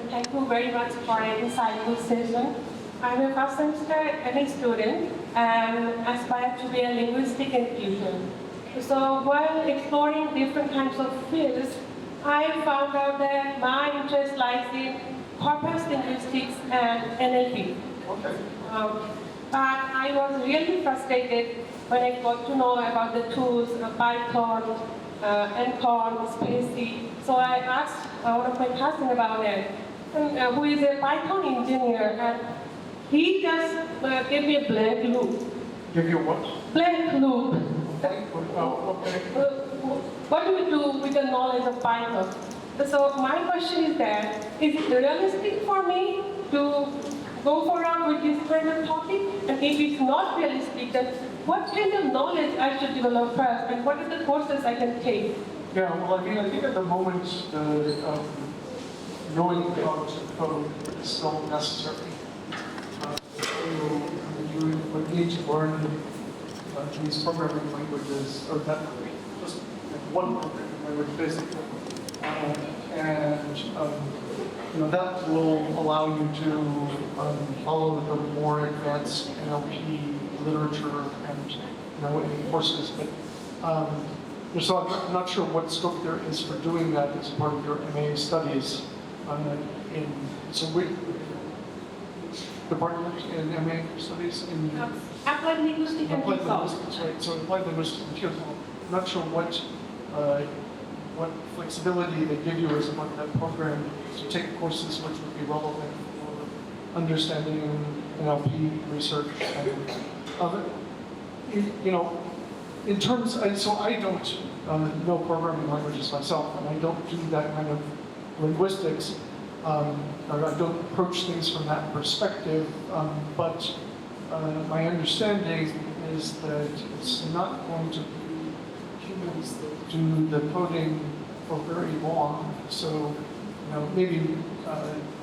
Thank you very much for an insightful session. I'm a first semester MA student and aspire to be a linguistic institution. So while exploring different kinds of fields, I found out that my interest lies in corpus linguistics and NLP. Okay. But I was really frustrated when I got to know about the tools Python, NCON, SPACY. So I asked one of my cousins about it, and, who is a Python engineer, and he just gave me a blank loop. Give you what? Blank loop. Oh, okay. What do we do with the knowledge of Python? So my question is that, is it realistic for me to go forward with this kind of topic? And if it's not realistic, then what kind of knowledge I should develop first, and what are the courses I can take? Yeah, well, I mean, I think at the moment, knowing how to code is still necessary. You would need to learn these programming languages, or that just one programming language basically, and that will allow you to follow the more advanced NLP literature and any courses. But so I'm not sure what scope there is for doing that as part of your MA studies. So we department in MA studies in Applied linguistics and applied thought. linguistics, right? So applied linguistics and theory. I'm not sure what flexibility they give you as a part of that program to take courses which would be relevant for understanding NLP research and other. In terms, so I don't know programming languages myself, and I don't do that kind of linguistics. I don't approach things from that perspective, but my understanding is that it's not going to be humans that do the coding for very long. So, maybe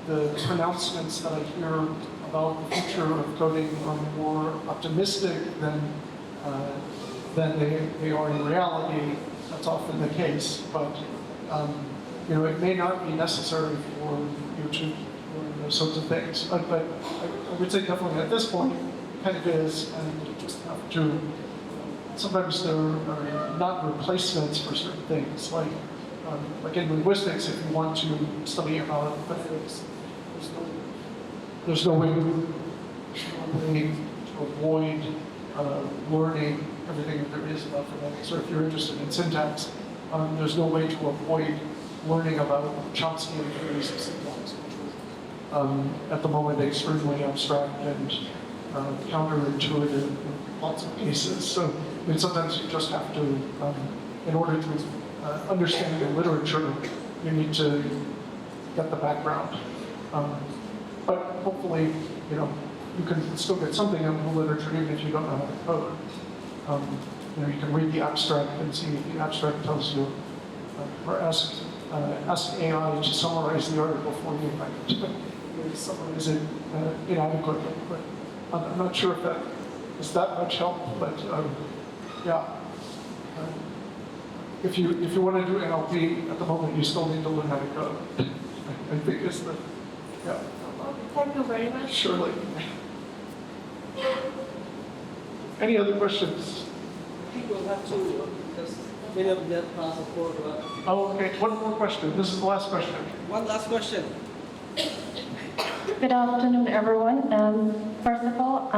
the pronouncements that I hear about the future of coding are more optimistic than they are in reality. That's often the case, but it may not be necessary for you to learn those sorts of things. But I would say definitely at this point, it kind of is, and you just have to. Sometimes there are not replacements for certain things, like in linguistics, if you want to study about phonetics, there's no way to avoid learning everything that there is about phonetics. Or if you're interested in syntax, there's no way to avoid learning about Chomsky theories of syntax, which is at the moment extremely abstract and counterintuitive in lots of cases. So sometimes you just have to, in order to understand the literature, you need to get the background. But hopefully, you can still get something out of the literature even if you don't know how to code. You can read the abstract and see if the abstract tells you, or ask AI to summarize the article for you, right? Summarize it inadequately. But I'm not sure if that is that much help, but yeah. If you want to do NLP at the moment, you still need to learn how to code. I think it's the, yeah. Thank you very much. Surely. Any other questions? I think we'll have to, because many of them pass for. Oh, okay. One more question. This is the last question. One last question. Good afternoon, everyone. First of all,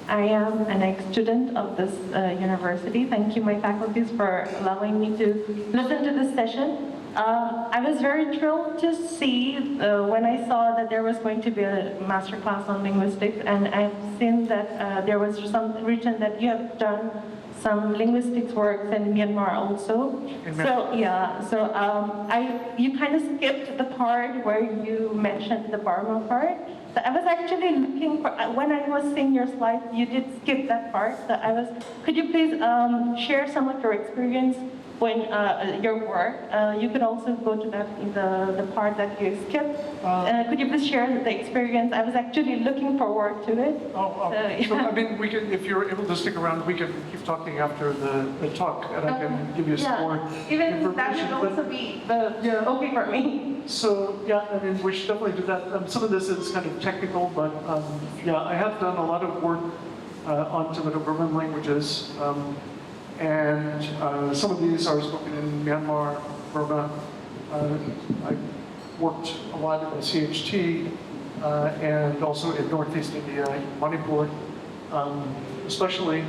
I am an ex-student of this university. Thank you, my faculties, for allowing me to listen to this session. I was very thrilled to see when I saw that there was going to be a masterclass on linguistics, and I've seen that there was something written that you have done some linguistics works in Myanmar also. So yeah, so you kind of skipped the part where you mentioned the Burma part. So I was actually looking for, when I was seeing your slides, you did skip that part. So could you please share some of your experience when your work? You could also go to that the part that you skipped. Could you please share the experience? I was actually looking forward to it. So, I mean, we can, if you're able to stick around, we can keep talking after the talk, and I can give you some more Even information. that would also be okay for me. So yeah, I mean, we should definitely do that. Some of this is kind of technical, but yeah, I have done a lot of work on Tibeto-Burman languages, and some of these are spoken in Myanmar, Burma. I worked a lot at the CHT and also in Northeast India, in Manipur. especially.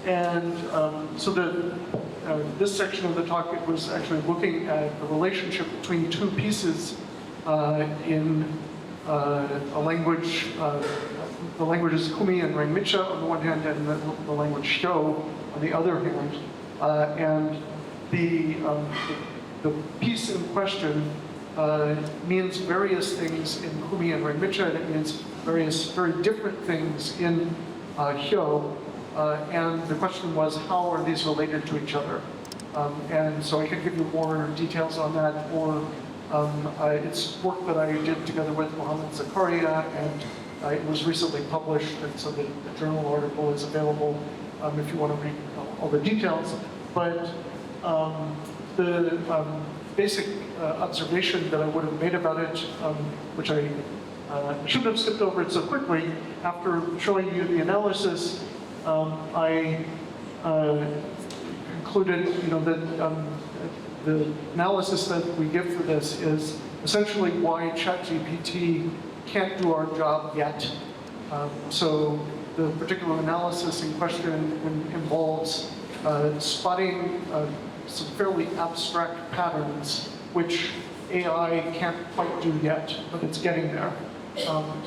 And so this section of the talk, it was actually looking at the relationship between two pieces in a language, the languages Kumi and Renmicha on the one hand, and the language Hyo on the other hand. And the piece in question means various things in Kumi and Renmicha, and it means various very different things in Hyo. And the question was, how are these related to each other? And so I can give you more details on that, or it's work that I did together with Mohammed Zakaria, and it was recently published, and so the journal article is available if you want to read all the details. But the basic observation that I would have made about it, which I shouldn't have skipped over it so quickly, after showing you the analysis, I concluded, that the analysis that we give for this is essentially why ChatGPT can't do our job yet. So the particular analysis in question involves spotting some fairly abstract patterns, which AI can't quite do yet, but it's getting there.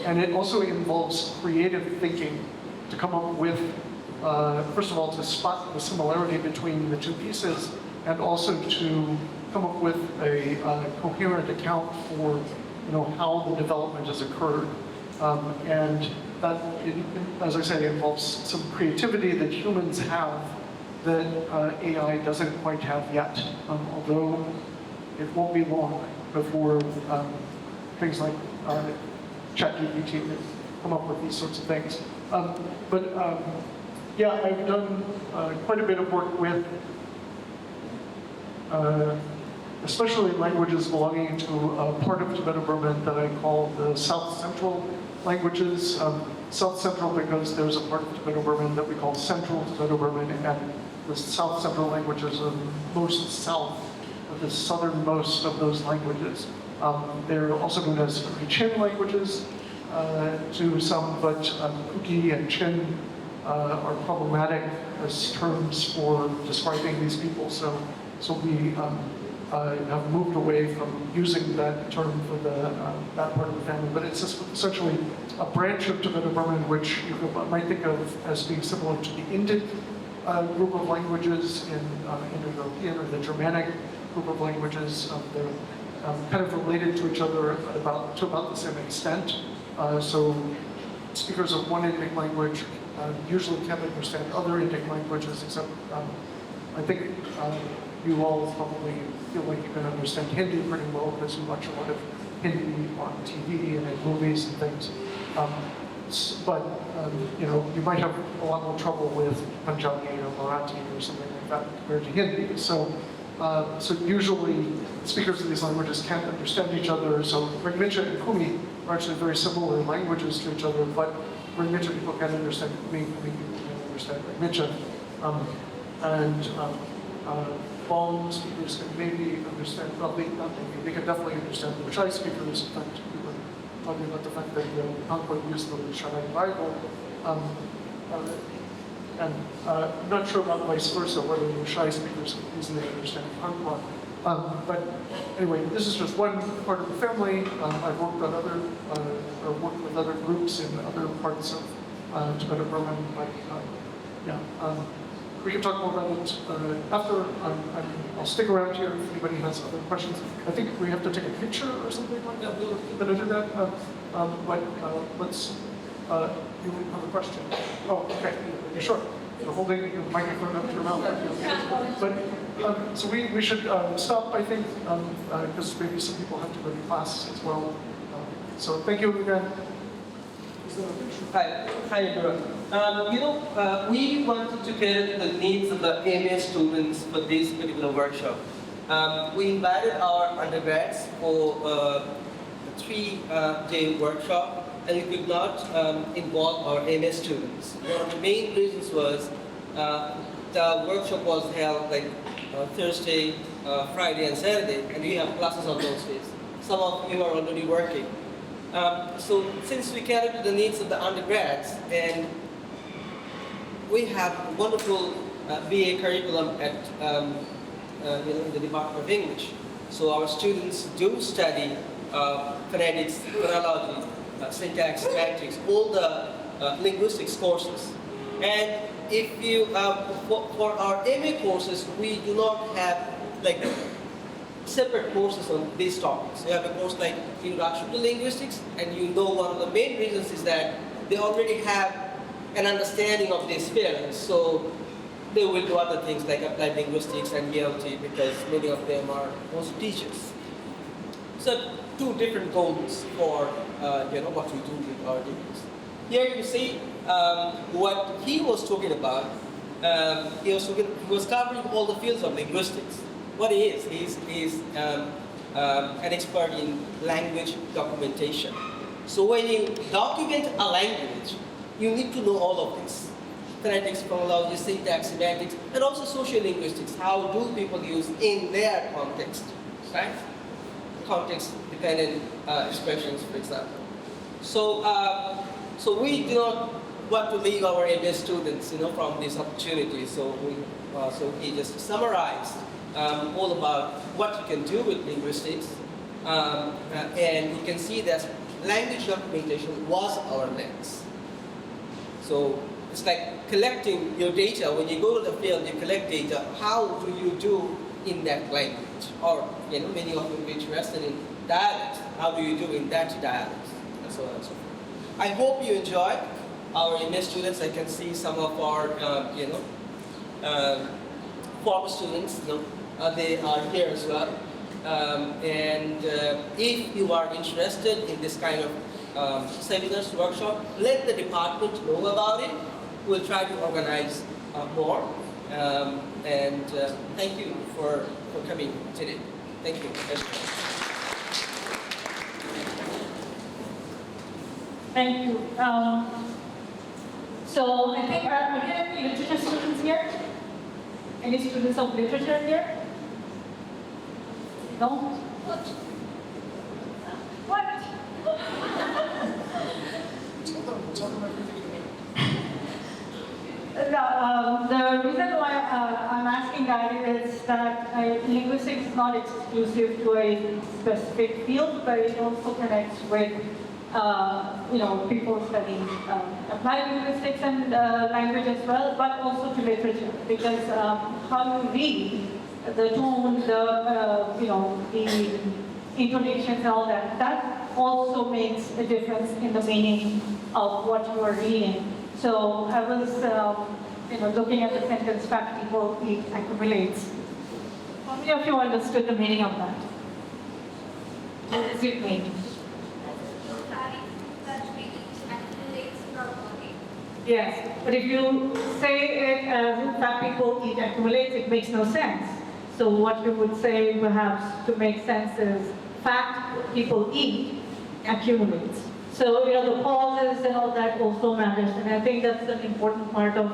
And it also involves creative thinking to come up with, first of all, to spot the similarity between the two pieces, and also to come up with a coherent account for, how the development has occurred. And that, as I say, involves some creativity that humans have that AI doesn't quite have yet, although it won't be long before things like ChatGPT come up with these sorts of things. Yeah, I've done quite a bit of work with especially languages belonging to a part of Tibeto-Burman that I call the South Central languages. South Central because there's a part of Tibeto-Burman that we call Central Tibeto-Burman, and the South Central languages are most south, the southernmost of those languages. They're also known as Chin languages to some, but Kuki and Chin are problematic as terms for describing these people. So we have moved away from using that term for that part of the family. But it's essentially a branch of Tibeto-Burman, which you might think of as being similar to the Indic group of languages in Indo-European, or the Germanic group of languages. They're kind of related to each other to about the same extent. So speakers of one Indic language usually can't understand other Indic languages, except I think you all probably feel like you can understand Hindi pretty well because you watch a lot of Hindi on TV and in movies and things. But you might have a lot more trouble with Punjabi or Marathi or something like that compared to Hindi. So usually speakers of these languages can't understand each other. So Renmicha and Kumi are actually very similar languages to each other, but Renmicha people can't understand Kumi, Kumi people can't understand Renmicha. Long speakers can maybe understand, well, they can definitely understand the Shai speakers. In fact, we were talking about the fact that Hangpa used the Shai Bible. And I'm not sure about vice versa, whether the Shai speakers can easily understand Hangpa. But anyway, this is just one part of the family. I've worked on worked with other groups in other parts of Tibeto-Burman, but we can talk more about it after. I'll stick around here if anybody has other questions. I think we have to take a picture or something like that. We'll do that. But let's. You have a question? Oh, okay. You're sure. You're holding the microphone up to your mouth. But so we should stop, I think, because maybe some people have to go to class as well. So thank you again. Hi everyone. We wanted to cater to the needs of the MA students for this particular workshop. We invited our undergrads for a 3-day workshop, and we could not involve our MA students. One of the main reasons was the workshop was held like Thursday, Friday, and Saturday, and we have classes on those days. Some of you are already working. So since we cater to the needs of the undergrads, and we have a wonderful BA curriculum at in the Department of English. So our students do study phonetics, phonology, syntax, semantics, all the linguistics courses. And if you, for our MA courses, we do not have like separate courses on these topics. You have a course like Introduction to Linguistics, and you know one of the main reasons is that they already have an understanding of these fields. So they will do other things like applied linguistics and ELT because many of them are also teachers. So two different goals for what we do with our degrees. Here you see what he was talking about. He was covering all the fields of linguistics. What he is, he's an expert in language documentation. So when you document a language, you need to know all of this. Phonetics, phonology, syntax, semantics, and also sociolinguistics. How do people use in their context, right? Context-dependent expressions, for example. So, so we do not want to leave our MA students, from this opportunity. So he just summarized all about what you can do with linguistics, and you can see that language documentation was our lens. So it's like collecting your data. When you go to the field, you collect data. How do you do in that language? Or, many of you are interested in dialect. How do you do in that dialect? And so on and so forth. I hope you enjoy our MA students. I can see some of our, former students. They are here as well. And if you are interested in this kind of seminars, workshop, let the department know about it. We'll try to organize more. And thank you for coming today. Thank you. Thank you. So I think, are there any literature students here? Any students of literature here? No? What? The reason why I'm asking that is that linguistics is not exclusive to a specific field, but it also connects with people studying applied linguistics and language as well, but also to literature, because how you read, the tone, the intonations and all that, that also makes a difference in the meaning of what you are reading. So I was, looking at the sentence, "Fat people eat accumulates." How many of you understood the meaning of that? What does it mean? Yes, but if you say it as fat people eat accumulates, it makes no sense. So what we would say perhaps to make sense is fat people eat accumulates. So, the pauses and all that also matters, and I think that's an important part of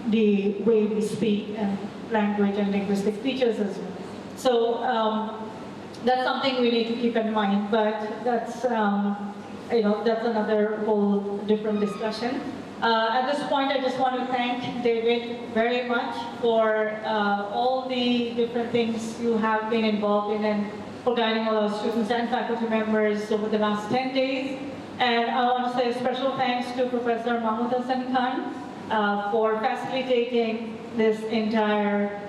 the way we speak and language and linguistic features as well. So that's something we need to keep in mind, but that's, that's another whole different discussion. At this point, I just want to thank David very much for all the different things you have been involved in and for guiding all our students and faculty members over the last 10 days. And I want to say a special thanks to Professor Mahmoud Hassan Khan for facilitating this entire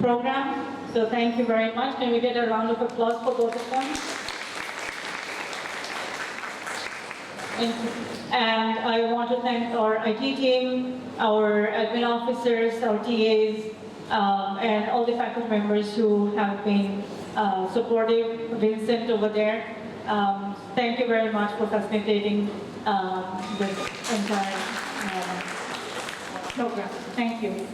program. So thank you very much. Can we get a round of applause for both of them? Thank you. And I want to thank our IT team, our admin officers, our TAs, and all the faculty members who have been supportive. Vincent over there. Thank you very much for facilitating this entire program. Thank you.